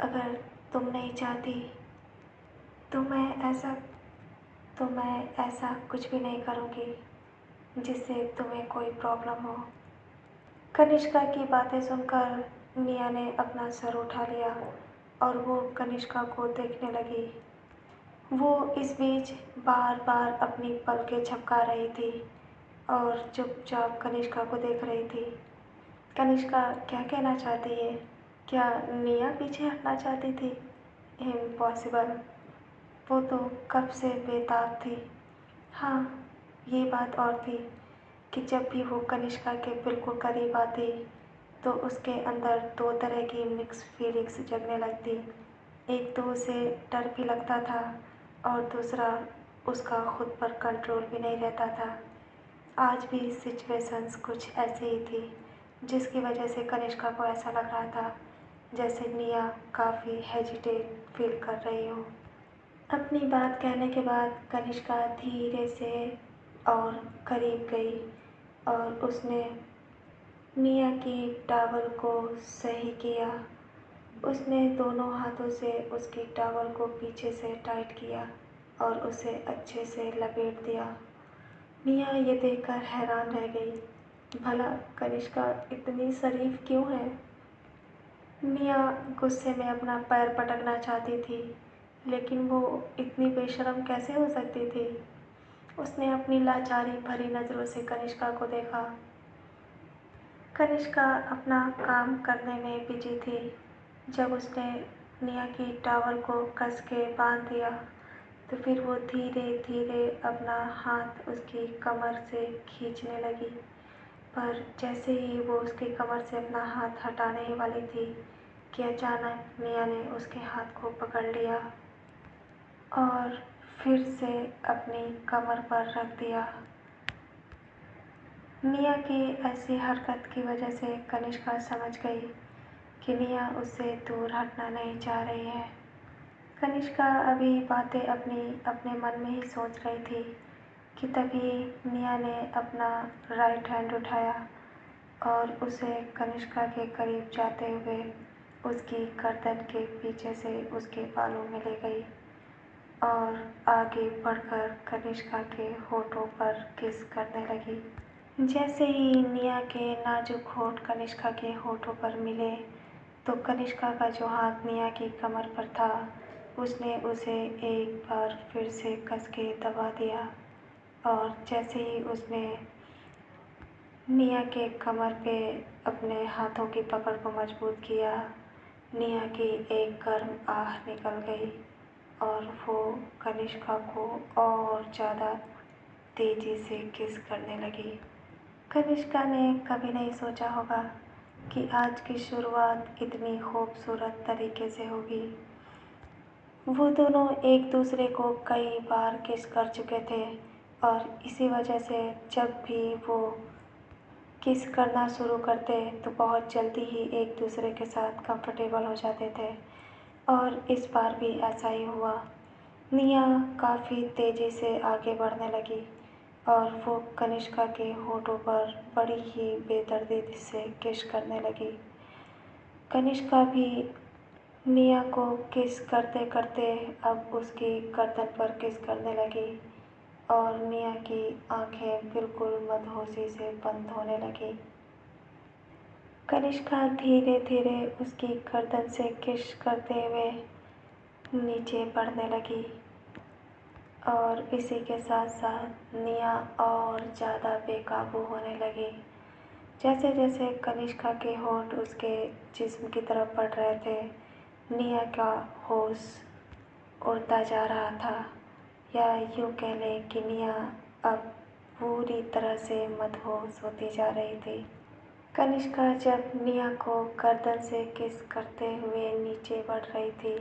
Speaker 1: अगर तुम नहीं चाहती तो मैं ऐसा कुछ भी नहीं करूँगी जिससे तुम्हें कोई प्रॉब्लम हो। कनिष्का की बातें सुनकर निया ने अपना सर उठा लिया और वो कनिष्का को देखने लगी। वो इस बीच बार बार अपनी पलकें झपका रही थी और चुपचाप कनिष्का को देख रही थी। कनिष्का क्या कहना चाहती है? क्या निया पीछे हटना चाहती थी? इम्पॉसिबल, वो तो कब से बेताब थी। हाँ, ये बात और थी कि जब भी वो कनिष्का के बिल्कुल करीब आती, तो उसके अंदर दो तरह की मिक्स फीलिंग्स जगने लगती। एक तो उसे डर भी लगता था, और दूसरा उसका खुद पर कंट्रोल भी नहीं रहता था। आज भी सिचुएशंस कुछ ऐसे ही थी, जिसकी वजह से कनिष्का को ऐसा लग रहा था जैसे निया काफ़ी हेजिटेट फील कर रही हो। अपनी बात कहने के बाद कनिष्का धीरे से और करीब गई, और उसने निया की टॉवल को सही किया। उसने दोनों हाथों से उसकी टॉवल को पीछे से टाइट किया और उसे अच्छे से लपेट दिया। निया ये देखकर हैरान रह गई, भला कनिष्का इतनी शरीफ क्यों है? निया गुस्से में अपना पैर पटकना चाहती थी, लेकिन वो इतनी बेशर्म कैसे हो सकती थी? उसने अपनी लाचारी भरी नज़रों से कनिष्का को देखा। कनिष्का अपना काम करने में बिजी थी। जब उसने निया की टॉवल को कस के बांध दिया, तो फिर वो धीरे धीरे अपना हाथ उसकी कमर से खींचने लगी। पर जैसे ही वो उसकी कमर से अपना हाथ हटाने ही वाली थी कि अचानक निया ने उसके हाथ को पकड़ लिया और फिर से अपनी कमर पर रख दिया। निया की ऐसी हरकत की वजह से कनिष्का समझ गई कि निया उससे दूर हटना नहीं चाह रही है। कनिष्का अभी बातें अपने मन में ही सोच रही थी कि तभी निया ने अपना राइट हैंड उठाया और उसे कनिष्का के करीब जाते हुए उसकी गर्दन के पीछे से उसके बालों में ले गई और आगे बढ़कर कनिष्का के होठों पर किस करने लगी। जैसे ही निया के नाजुक होठ कनिष्का के होठों पर मिले, तो कनिष्का का जो हाथ निया की कमर पर था, उसने उसे एक बार फिर से कस के दबा दिया। और जैसे ही उसने निया के कमर पे अपने हाथों की पकड़ को मजबूत किया, निया की एक गर्म आह निकल गई और वो कनिष्का को और ज़्यादा तेज़ी से किस करने लगी। कनिष्का ने कभी नहीं सोचा होगा कि आज की शुरुआत इतनी खूबसूरत तरीके से होगी। वो दोनों एक दूसरे को कई बार किस कर चुके थे, और इसी वजह से जब भी वो किस करना शुरू करते, तो बहुत जल्दी ही एक दूसरे के साथ कंफर्टेबल हो जाते थे। और इस बार भी ऐसा ही हुआ। निया काफ़ी तेज़ी से आगे बढ़ने लगी और वो कनिष्का के होठों पर बड़ी ही बेदर्दी से किस करने लगी। कनिष्का भी निया को किस करते करते अब उसकी गर्दन पर किस करने लगी, और निया की आंखें बिल्कुल मदहोशी से बंद होने लगी। कनिष्का धीरे धीरे उसकी गर्दन से किस करते हुए नीचे बढ़ने लगी और इसी के साथ साथ निया और ज़्यादा बेकाबू होने लगी। जैसे जैसे कनिष्का के होंठ उसके जिस्म की तरफ बढ़ रहे थे, निया का होश उड़ता जा रहा था, या यूँ कह लें कि निया अब पूरी तरह से मदहोश होती जा रही थी। कनिष्का जब निया को गर्दन से किस करते हुए नीचे बढ़ रही थी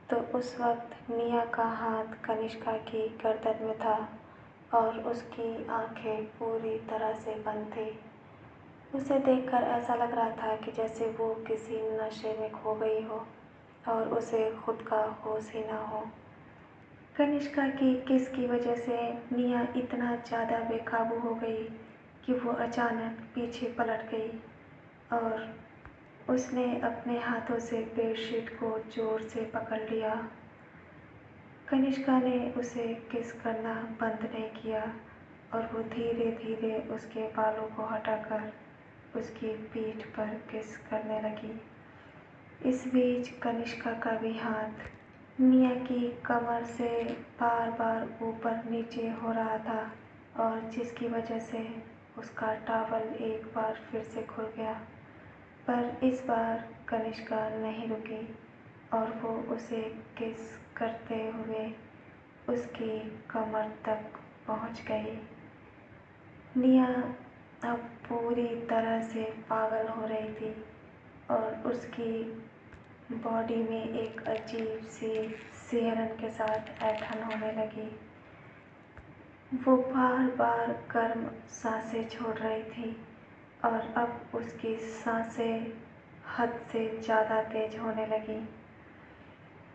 Speaker 1: तो उस वक्त निया का हाथ कनिष्का की गर्दन में था और उसकी आंखें पूरी तरह से बंद थी। उसे देखकर ऐसा लग रहा था कि जैसे वो किसी नशे में खो गई हो और उसे खुद का होश ही ना हो। कनिष्का की किस की वजह से निया इतना ज़्यादा बेकाबू हो गई कि वो अचानक पीछे पलट गई और उसने अपने हाथों से बेडशीट को ज़ोर से पकड़ लिया। कनिष्का ने उसे किस करना बंद नहीं किया और वो धीरे धीरे उसके बालों को हटाकर उसकी पीठ पर किस करने लगी। इस बीच कनिष्का का भी हाथ निया की कमर से बार बार ऊपर नीचे हो रहा था और जिसकी वजह से उसका टॉवल एक बार फिर से खुल गया। पर इस बार कनिष्का नहीं रुकी और वो उसे किस करते हुए उसकी कमर तक पहुंच गई। निया अब पूरी तरह से पागल हो रही थी और उसकी बॉडी में एक अजीब सी सिहरन के साथ ऐंठन होने लगी। वो बार बार गर्म सांसें छोड़ रही थी और अब उसकी सांसें हद से ज़्यादा तेज होने लगी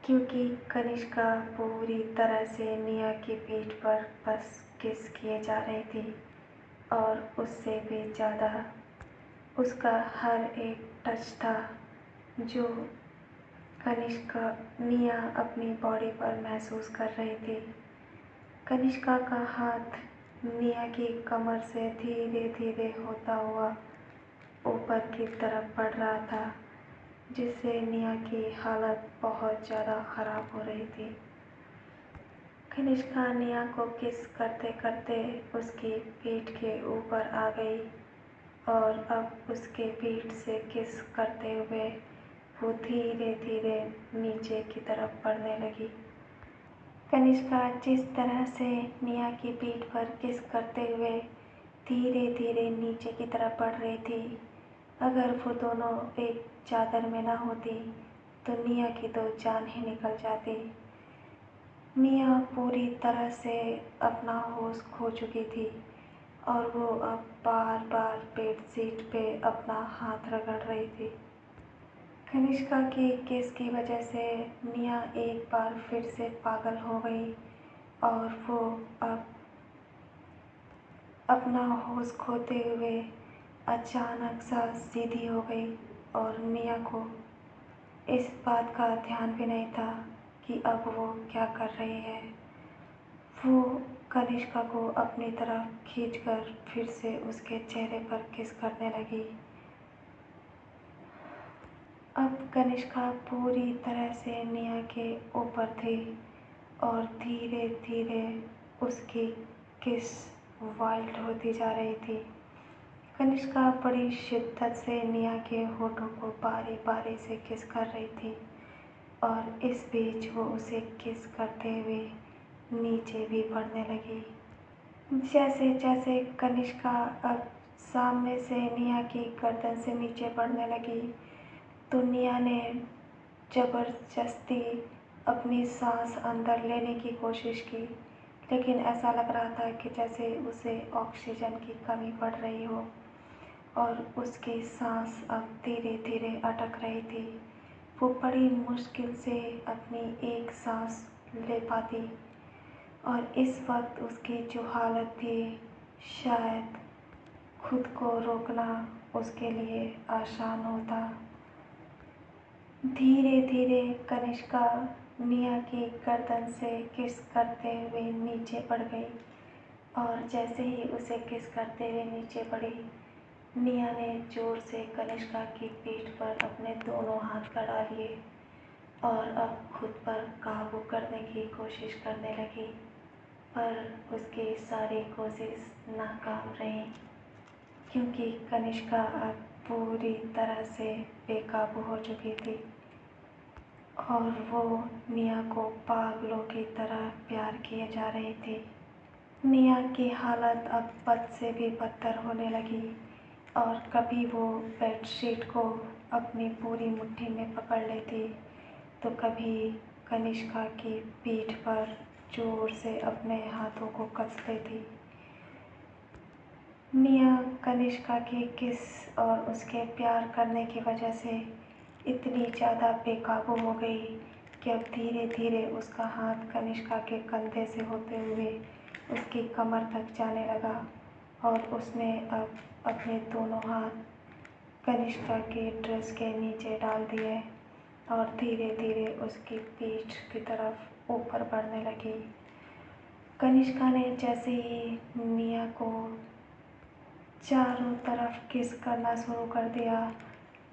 Speaker 1: क्योंकि कनिष्का पूरी तरह से निया की पीठ पर बस किस किए जा रही थी और उससे भी ज़्यादा उसका हर एक टच था जो कनिष्का निया अपनी बॉडी पर महसूस कर रही थी। कनिष्का का हाथ निया की कमर से धीरे धीरे होता हुआ ऊपर की तरफ बढ़ रहा था जिससे निया की हालत बहुत ज़्यादा ख़राब हो रही थी। कनिष्का निया को किस करते करते उसकी पीठ के ऊपर आ गई और अब उसके पीठ से किस करते हुए वो धीरे धीरे नीचे की तरफ बढ़ने लगी। कनिष्का जिस तरह से निया की पीठ पर किस करते हुए धीरे धीरे नीचे की तरफ बढ़ रही थी, अगर वो दोनों एक चादर में ना होती तो निया की तो जान ही निकल जाती। निया पूरी तरह से अपना होश खो चुकी थी और वो अब बार बार बेडशीट पे अपना हाथ रगड़ रही थी। कनिष्का की किस की वजह से निया एक बार फिर से पागल हो गई और वो अब अपना होश खोते हुए अचानक सा सीधी हो गई और निया को इस बात का ध्यान भी नहीं था कि अब वो क्या कर रही है। वो कनिष्का को अपनी तरफ खींचकर फिर से उसके चेहरे पर किस करने लगी। अब कनिष्का पूरी तरह से निया के ऊपर थी और धीरे धीरे उसकी किस वाइल्ड होती जा रही थी। कनिष्का बड़ी शिद्दत से निया के होठों को बारी बारी से किस कर रही थी और इस बीच वो उसे किस करते हुए नीचे भी बढ़ने लगी। जैसे जैसे कनिष्का अब सामने से निया की गर्दन से नीचे बढ़ने लगी तो निया ने ज़बरदस्ती अपनी सांस अंदर लेने की कोशिश की, लेकिन ऐसा लग रहा था कि जैसे उसे ऑक्सीजन की कमी पड़ रही हो और उसकी सांस अब धीरे धीरे अटक रही थी। वो बड़ी मुश्किल से अपनी एक सांस ले पाती और इस वक्त उसकी जो हालत थी शायद खुद को रोकना उसके लिए आसान होता। धीरे धीरे कनिष्का निया की गर्दन से किस करते हुए नीचे बढ़ गई और जैसे ही उसे किस करते हुए नीचे बढ़ी निया ने जोर से कनिष्का की पीठ पर अपने दोनों हाथ गड़ा लिए और अब खुद पर काबू करने की कोशिश करने लगी, पर उसकी सारी कोशिश नाकाम रही क्योंकि कनिष्का अब पूरी तरह से बेकाबू हो चुकी थी और वो निया को पागलों की तरह प्यार किए जा रही थी। निया की हालत अब बद से भी बदतर होने लगी और कभी वो बेडशीट को अपनी पूरी मुट्ठी में पकड़ लेती तो कभी कनिष्का की पीठ पर जोर से अपने हाथों को कस लेती। निया कनिष्का के किस और उसके प्यार करने की वजह से इतनी ज़्यादा बेकाबू हो गई कि अब धीरे धीरे उसका हाथ कनिष्का के कंधे से होते हुए उसकी कमर तक जाने लगा और उसने अब अपने दोनों हाथ कनिष्का के ड्रेस के नीचे डाल दिए और धीरे धीरे उसकी पीठ की तरफ ऊपर बढ़ने लगी। कनिष्का ने जैसे ही निया को चारों तरफ किस करना शुरू कर दिया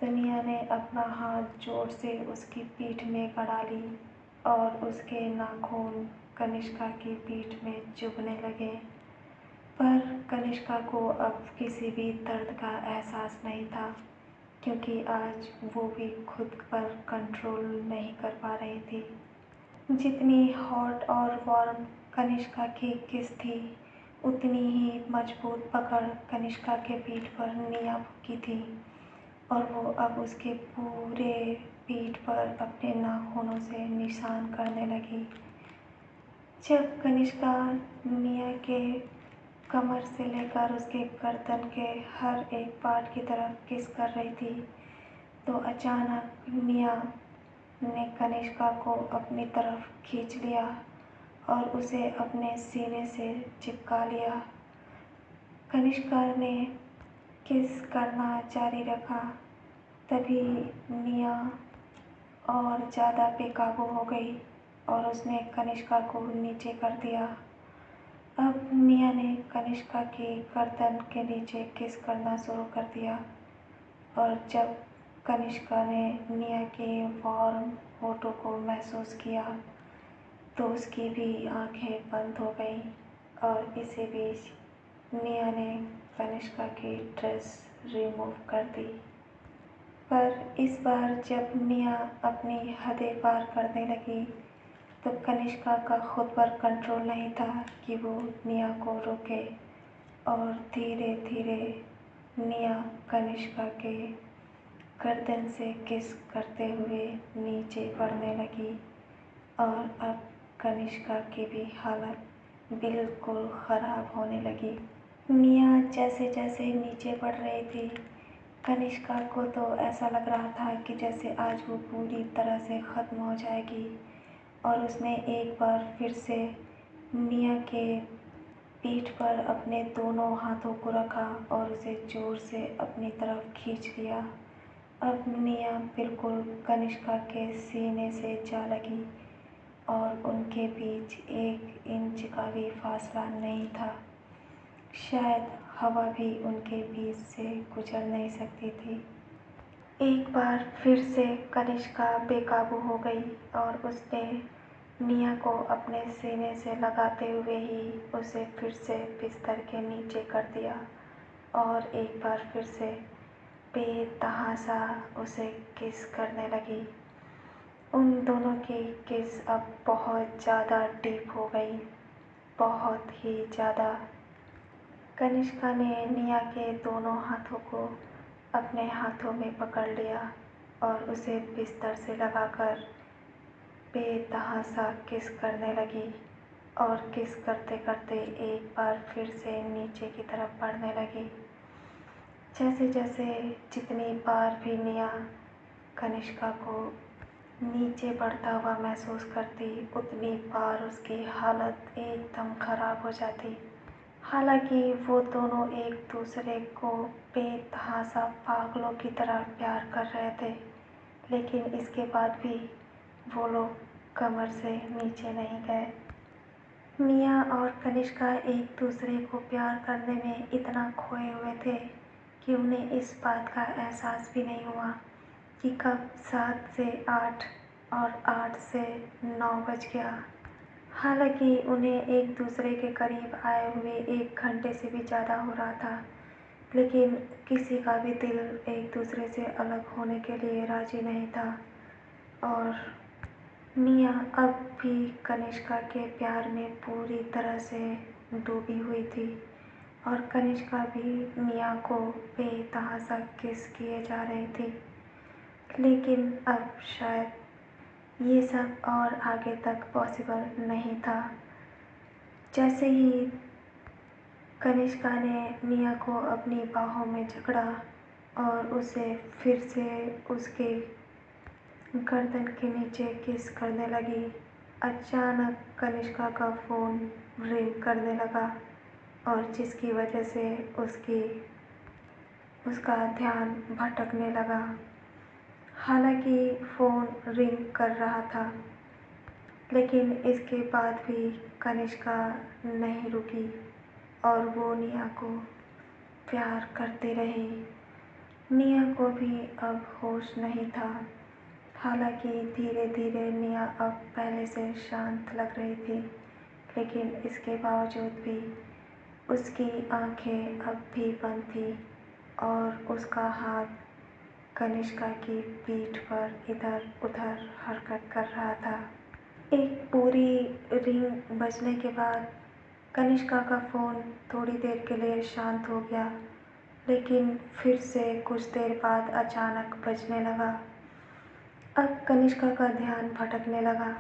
Speaker 1: तो निया ने अपना हाथ जोर से उसकी पीठ में गड़ा ली और उसके नाखून कनिष्का की पीठ में चुभने लगे। पर कनिष्का को अब किसी भी दर्द का एहसास नहीं था क्योंकि आज वो भी खुद पर कंट्रोल नहीं कर पा रही थी। जितनी हॉट और वार्म कनिष्का की किस थी उतनी ही मजबूत पकड़ कनिष्का के पीठ पर निया की थी और वो अब उसके पूरे पीठ पर अपने नाखूनों से निशान करने लगी। जब कनिष्का निया के कमर से लेकर उसके गर्दन के हर एक पार्ट की तरफ किस कर रही थी तो अचानक निया ने कनिष्का को अपनी तरफ खींच लिया और उसे अपने सीने से चिपका लिया। कनिष्का ने किस करना जारी रखा, तभी निया और ज़्यादा बेकाबू हो गई और उसने कनिष्का को नीचे कर दिया। अब निया ने कनिष्का की गर्दन के नीचे किस करना शुरू कर दिया और जब कनिष्का ने निया के वार्म होठों को महसूस किया तो उसकी भी आंखें बंद हो गईं और इसी बीच निया ने कनिष्का की ड्रेस रिमूव कर दी। पर इस बार जब निया अपनी हदें पार करने लगी तो कनिष्का का खुद पर कंट्रोल नहीं था कि वो निया को रोके और धीरे धीरे निया कनिष्का के गर्दन से किस करते हुए नीचे बढ़ने लगी और अब कनिष्का की भी हालत बिल्कुल ख़राब होने लगी। निया जैसे जैसे नीचे बढ़ रही थी कनिष्का को तो ऐसा लग रहा था कि जैसे आज वो पूरी तरह से ख़त्म हो जाएगी और उसने एक बार फिर से निया के पीठ पर अपने दोनों हाथों को रखा और उसे जोर से अपनी तरफ खींच लिया। अब निया बिल्कुल कनिष्का के सीने से जा लगी और उनके बीच 1 इंच का भी फासला नहीं था। शायद हवा भी उनके बीच से गुजर नहीं सकती थी। एक बार फिर से कनिष्का बेकाबू हो गई और उसने निया को अपने सीने से लगाते हुए ही उसे फिर से बिस्तर के नीचे कर दिया और एक बार फिर से बेतहाशा उसे किस करने लगी। उन दोनों की किस अब बहुत ज़्यादा डीप हो गई, बहुत ही ज़्यादा। कनिष्का ने निया के दोनों हाथों को अपने हाथों में पकड़ लिया और उसे बिस्तर से लगाकर बेतहाशा किस करने लगी और किस करते करते एक बार फिर से नीचे की तरफ बढ़ने लगी। जैसे जैसे जितनी बार भी निया कनिष्का को नीचे बढ़ता हुआ महसूस करती उतनी बार उसकी हालत एकदम ख़राब हो जाती। हालांकि वो दोनों एक दूसरे को बेतहाशा पागलों की तरह प्यार कर रहे थे, लेकिन इसके बाद भी वो लोग कमर से नीचे नहीं गए। निया और कनिष्का एक दूसरे को प्यार करने में इतना खोए हुए थे कि उन्हें इस बात का एहसास भी नहीं हुआ कि कब 7 से 8 और 8 से 9 बज गया। हालांकि उन्हें एक दूसरे के करीब आए हुए 1 घंटे से भी ज़्यादा हो रहा था, लेकिन किसी का भी दिल एक दूसरे से अलग होने के लिए राज़ी नहीं था। और निया अब भी कनिष्का के प्यार में पूरी तरह से डूबी हुई थी और कनिष्का भी निया को बेतहाशा किस किए जा रही थी। लेकिन अब शायद ये सब और आगे तक पॉसिबल नहीं था। जैसे ही कनिष्का ने निया को अपनी बाहों में जकड़ा और उसे फिर से उसके गर्दन के नीचे किस करने लगी, अचानक कनिष्का का फ़ोन रिंग करने लगा और जिसकी वजह से उसका ध्यान भटकने लगा। हालांकि फ़ोन रिंग कर रहा था, लेकिन इसके बाद भी कनिष्का नहीं रुकी और वो निया को प्यार करती रही। निया को भी अब होश नहीं था। हालांकि धीरे धीरे निया अब पहले से शांत लग रही थी, लेकिन इसके बावजूद भी उसकी आंखें अब भी बंद थी और उसका हाथ कनिष्का की पीठ पर इधर उधर हरकत कर रहा था। एक पूरी रिंग बजने के बाद कनिष्का का फ़ोन थोड़ी देर के लिए शांत हो गया, लेकिन फिर से कुछ देर बाद अचानक बजने लगा। अब कनिष्का का ध्यान भटकने लगा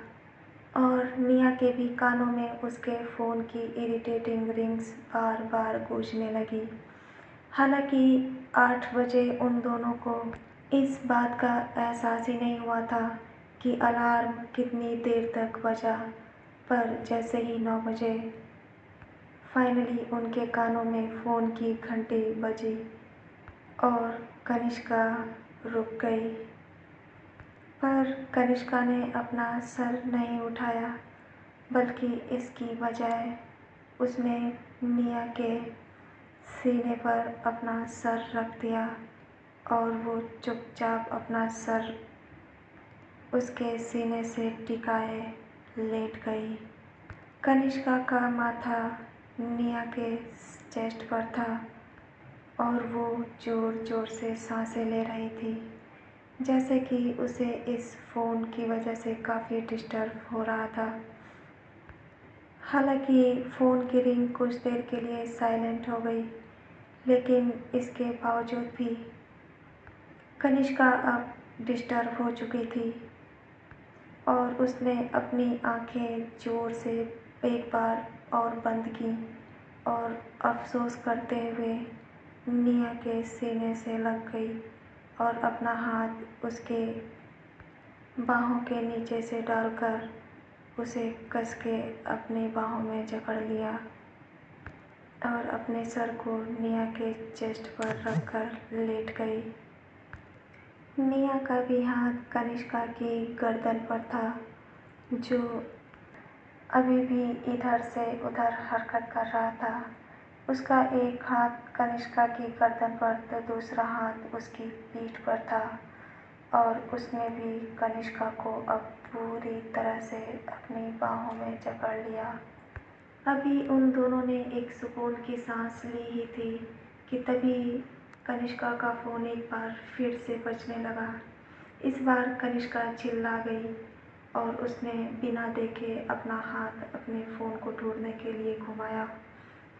Speaker 1: और निया के भी कानों में उसके फ़ोन की इरिटेटिंग रिंग्स बार बार गूंजने लगी। हालांकि 8 बजे उन दोनों को इस बात का एहसास ही नहीं हुआ था कि अलार्म कितनी देर तक बजा, पर जैसे ही 9 बजे फाइनली उनके कानों में फ़ोन की घंटी बजी और कनिष्का रुक गई। पर कनिष्का ने अपना सर नहीं उठाया, बल्कि इसकी बजाय उसने निया के सीने पर अपना सर रख दिया और वो चुपचाप अपना सर उसके सीने से टिकाए लेट गई। कनिष्का का माथा निया के चेस्ट पर था और वो ज़ोर ज़ोर से सांसें ले रही थी, जैसे कि उसे इस फ़ोन की वजह से काफ़ी डिस्टर्ब हो रहा था। हालांकि फ़ोन की रिंग कुछ देर के लिए साइलेंट हो गई, लेकिन इसके बावजूद भी कनिष्का अब डिस्टर्ब हो चुकी थी और उसने अपनी आंखें ज़ोर से एक बार और बंद की और अफ़सोस करते हुए निया के सीने से लग गई और अपना हाथ उसके बाहों के नीचे से डालकर उसे कस के अपनी बाहों में जकड़ लिया और अपने सर को निया के चेस्ट पर रखकर लेट गई। निया का भी हाथ कनिष्का की गर्दन पर था, जो अभी भी इधर से उधर हरकत कर रहा था। उसका एक हाथ कनिष्का की गर्दन पर तो दूसरा हाथ उसकी पीठ पर था और उसने भी कनिष्का को अब पूरी तरह से अपनी बाहों में जकड़ लिया। अभी उन दोनों ने एक सुकून की सांस ली ही थी कि तभी कनिष्का का फ़ोन एक बार फिर से बजने लगा। इस बार कनिष्का चिल्ला गई और उसने बिना देखे अपना हाथ अपने फ़ोन को ढूंढने के लिए घुमाया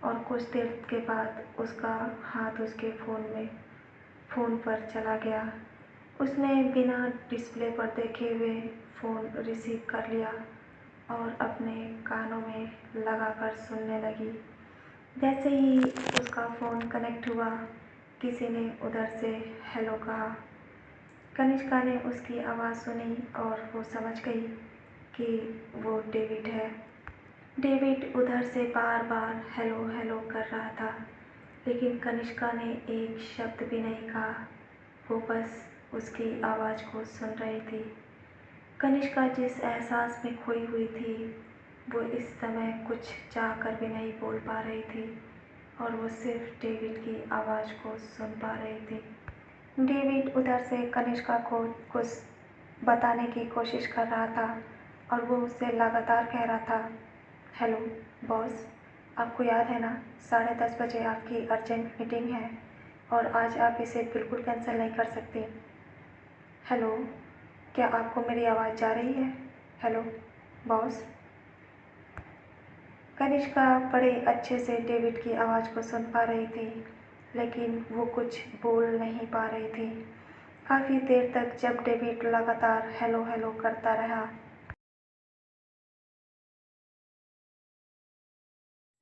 Speaker 1: और कुछ देर के बाद उसका हाथ उसके फ़ोन पर चला गया। उसने बिना डिस्प्ले पर देखे हुए फ़ोन रिसीव कर लिया और अपने कानों में लगाकर सुनने लगी। जैसे ही उसका फ़ोन कनेक्ट हुआ, किसी ने उधर से हेलो कहा। कनिष्का ने उसकी आवाज़ सुनी और वो समझ गई कि वो डेविड है। डेविड उधर से बार बार हेलो हेलो कर रहा था, लेकिन कनिष्का ने एक शब्द भी नहीं कहा। वो बस उसकी आवाज़ को सुन रही थी। कनिष्का जिस एहसास में खोई हुई थी, वो इस समय कुछ चाह कर भी नहीं बोल पा रही थी और वो सिर्फ डेविड की आवाज़ को सुन पा रही थी। डेविड उधर से कनिष्का को कुछ बताने की कोशिश कर रहा था और वो उससे लगातार कह रहा था, हेलो बॉस, आपको याद है ना 10:30 बजे आपकी अर्जेंट मीटिंग है और आज आप इसे बिल्कुल कैंसिल नहीं कर सकते। हेलो, क्या आपको मेरी आवाज़ जा रही है? Hello boss. कनिष्का बड़े अच्छे से डेविड की आवाज़ को सुन पा रही थी, लेकिन वो कुछ बोल नहीं पा रही थी। काफ़ी देर तक जब डेविड लगातार हेलो हेलो करता रहा,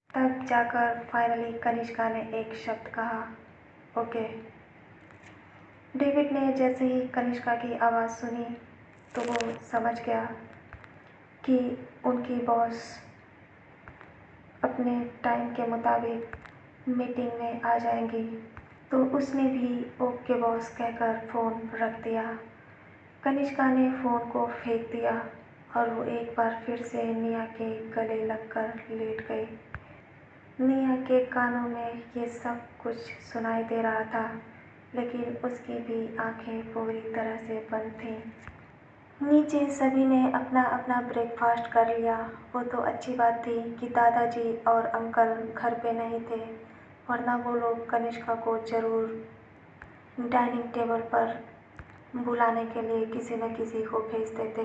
Speaker 1: तब जाकर फाइनली कनिष्का ने एक शब्द कहा, ओके। डेविड ने जैसे ही कनिष्का की आवाज़ सुनी तो वो समझ गया कि उनकी बॉस अपने टाइम के मुताबिक मीटिंग में आ जाएंगी, तो उसने भी ओके बॉस कहकर फ़ोन रख दिया। कनिष्का ने फ़ोन को फेंक दिया और वो एक बार फिर से निया के गले लगकर लेट गई। निया के कानों में ये सब कुछ सुनाई दे रहा था, लेकिन उसकी भी आंखें पूरी तरह से बंद थीं। नीचे सभी ने अपना अपना ब्रेकफास्ट कर लिया। वो तो अच्छी बात थी कि दादाजी और अंकल घर पे नहीं थे, वरना वो लोग कनिष्का को ज़रूर डाइनिंग टेबल पर बुलाने के लिए किसी न किसी को भेज देते।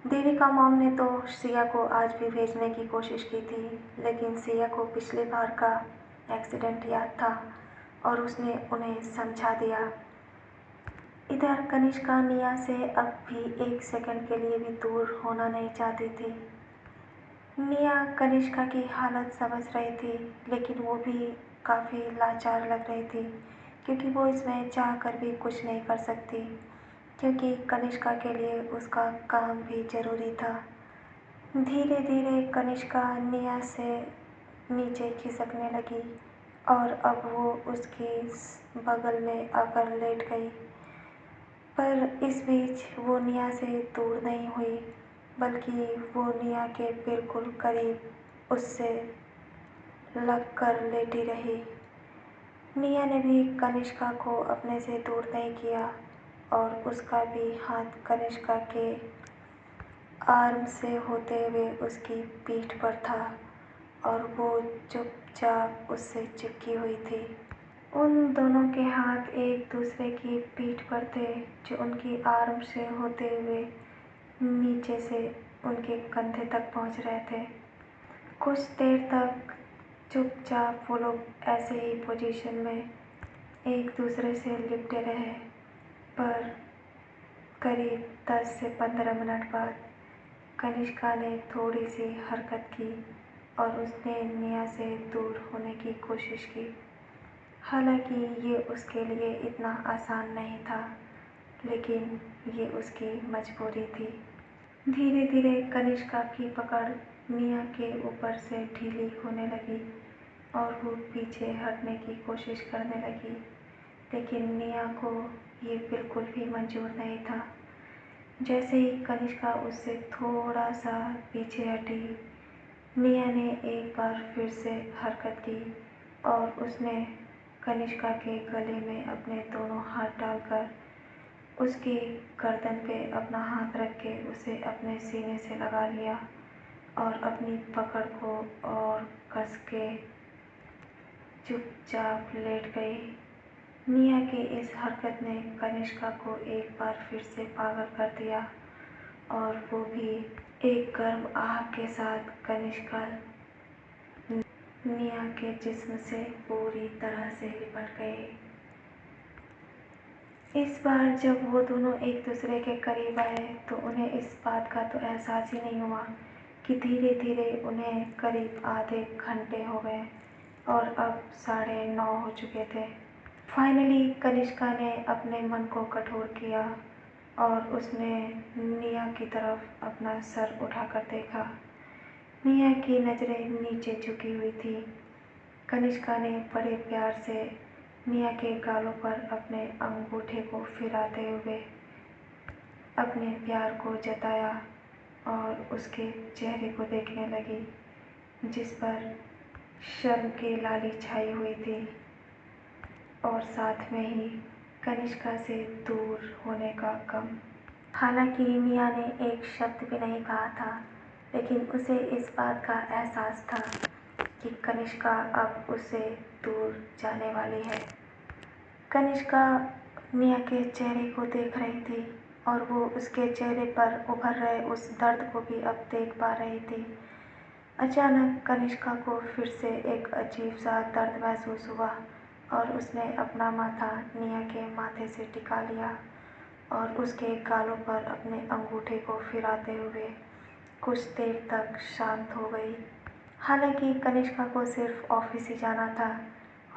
Speaker 1: देविका मॉम ने तो सिया को आज भी भेजने की कोशिश की थी, लेकिन सिया को पिछली बार का एक्सीडेंट याद था और उसने उन्हें समझा दिया। इधर कनिष्का निया से अब भी एक सेकंड के लिए भी दूर होना नहीं चाहती थी। निया कनिष्का की हालत समझ रही थी, लेकिन वो भी काफ़ी लाचार लग रही थी, क्योंकि वो इसमें चाह कर भी कुछ नहीं कर सकती, क्योंकि कनिष्का के लिए उसका काम भी ज़रूरी था। धीरे धीरे कनिष्का निया से नीचे खिसकने लगी और अब वो उसकी बगल में आकर लेट गई। पर इस बीच वो निया से दूर नहीं हुई, बल्कि वो निया के बिल्कुल करीब उससे लगकर लेटी रही। निया ने भी कनिष्का को अपने से दूर नहीं किया और उसका भी हाथ कनिष्का के आर्म से होते हुए उसकी पीठ पर था और वो चुपचाप उससे चिपकी हुई थी। उन दोनों के हाथ एक दूसरे की पीठ पर थे, जो उनकी आर्म से होते हुए नीचे से उनके कंधे तक पहुंच रहे थे। कुछ देर तक चुपचाप वो लोग ऐसे ही पोजीशन में एक दूसरे से लिपटे रहे, पर करीब 10 से 15 मिनट बाद कनिष्का ने थोड़ी सी हरकत की और उसने निया से दूर होने की कोशिश की। हालांकि ये उसके लिए इतना आसान नहीं था, लेकिन ये उसकी मजबूरी थी। धीरे धीरे कनिष्का की पकड़ निया के ऊपर से ढीली होने लगी और वो पीछे हटने की कोशिश करने लगी, लेकिन निया को ये बिल्कुल भी मंजूर नहीं था। जैसे ही कनिष्का उससे थोड़ा सा पीछे हटी, निया ने एक बार फिर से हरकत की और उसने कनिष्का के गले में अपने दोनों हाथ डालकर उसकी गर्दन पे अपना हाथ रख के उसे अपने सीने से लगा लिया और अपनी पकड़ को और कस के चुपचाप लेट गई। निया की इस हरकत ने कनिष्का को एक बार फिर से पागल कर दिया और वो भी एक गर्म आह के साथ कनिष्का निया के जिस्म से पूरी तरह से लिपट गई। इस बार जब वो दोनों एक दूसरे के करीब आए तो उन्हें इस बात का तो एहसास ही नहीं हुआ कि धीरे धीरे उन्हें करीब आधे घंटे हो गए और अब 9:30 हो चुके थे। फाइनली कनिष्का ने अपने मन को कठोर किया और उसने निया की तरफ अपना सर उठाकर देखा। निया की नज़रें नीचे झुकी हुई थी। कनिष्का ने बड़े प्यार से निया के गालों पर अपने अंगूठे को फिराते हुए अपने प्यार को जताया और उसके चेहरे को देखने लगी, जिस पर शर्म की लाली छाई हुई थी और साथ में ही कनिष्का से दूर होने का गम। हालांकि मिया ने एक शब्द भी नहीं कहा था, लेकिन उसे इस बात का एहसास था कि कनिष्का अब उसे दूर जाने वाली है। कनिष्का मिया के चेहरे को देख रही थी और वो उसके चेहरे पर उभर रहे उस दर्द को भी अब देख पा रही थी। अचानक कनिष्का को फिर से एक अजीब सा दर्द महसूस हुआ और उसने अपना माथा मिया के माथे से टिका लिया और उसके गालों पर अपने अंगूठे को फिराते हुए कुछ देर तक शांत हो गई। हालांकि कनिष्का को सिर्फ ऑफिस ही जाना था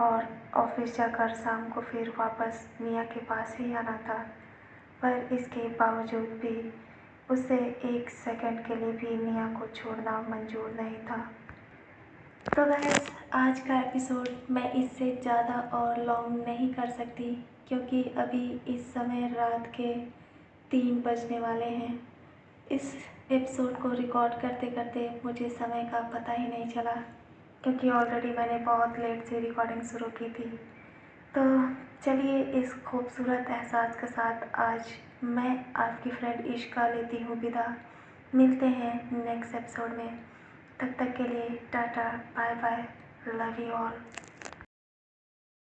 Speaker 1: और ऑफिस जाकर शाम को फिर वापस मिया के पास ही आना था, पर इसके बावजूद भी उसे एक सेकंड के लिए भी मिया को छोड़ना मंजूर नहीं था। तो गाइस, आज का एपिसोड मैं इससे ज़्यादा और लॉन्ग नहीं कर सकती, क्योंकि अभी इस समय रात के 3 बजने वाले हैं। इस एपिसोड को रिकॉर्ड करते करते मुझे समय का पता ही नहीं चला, क्योंकि ऑलरेडी मैंने बहुत लेट से रिकॉर्डिंग शुरू की थी। तो चलिए, इस खूबसूरत एहसास के साथ आज मैं आपकी फ्रेंड इश्का लेती हूँ विदा। मिलते हैं नेक्स्ट एपिसोड में। तब तक के लिए tata, bye bye, love you all.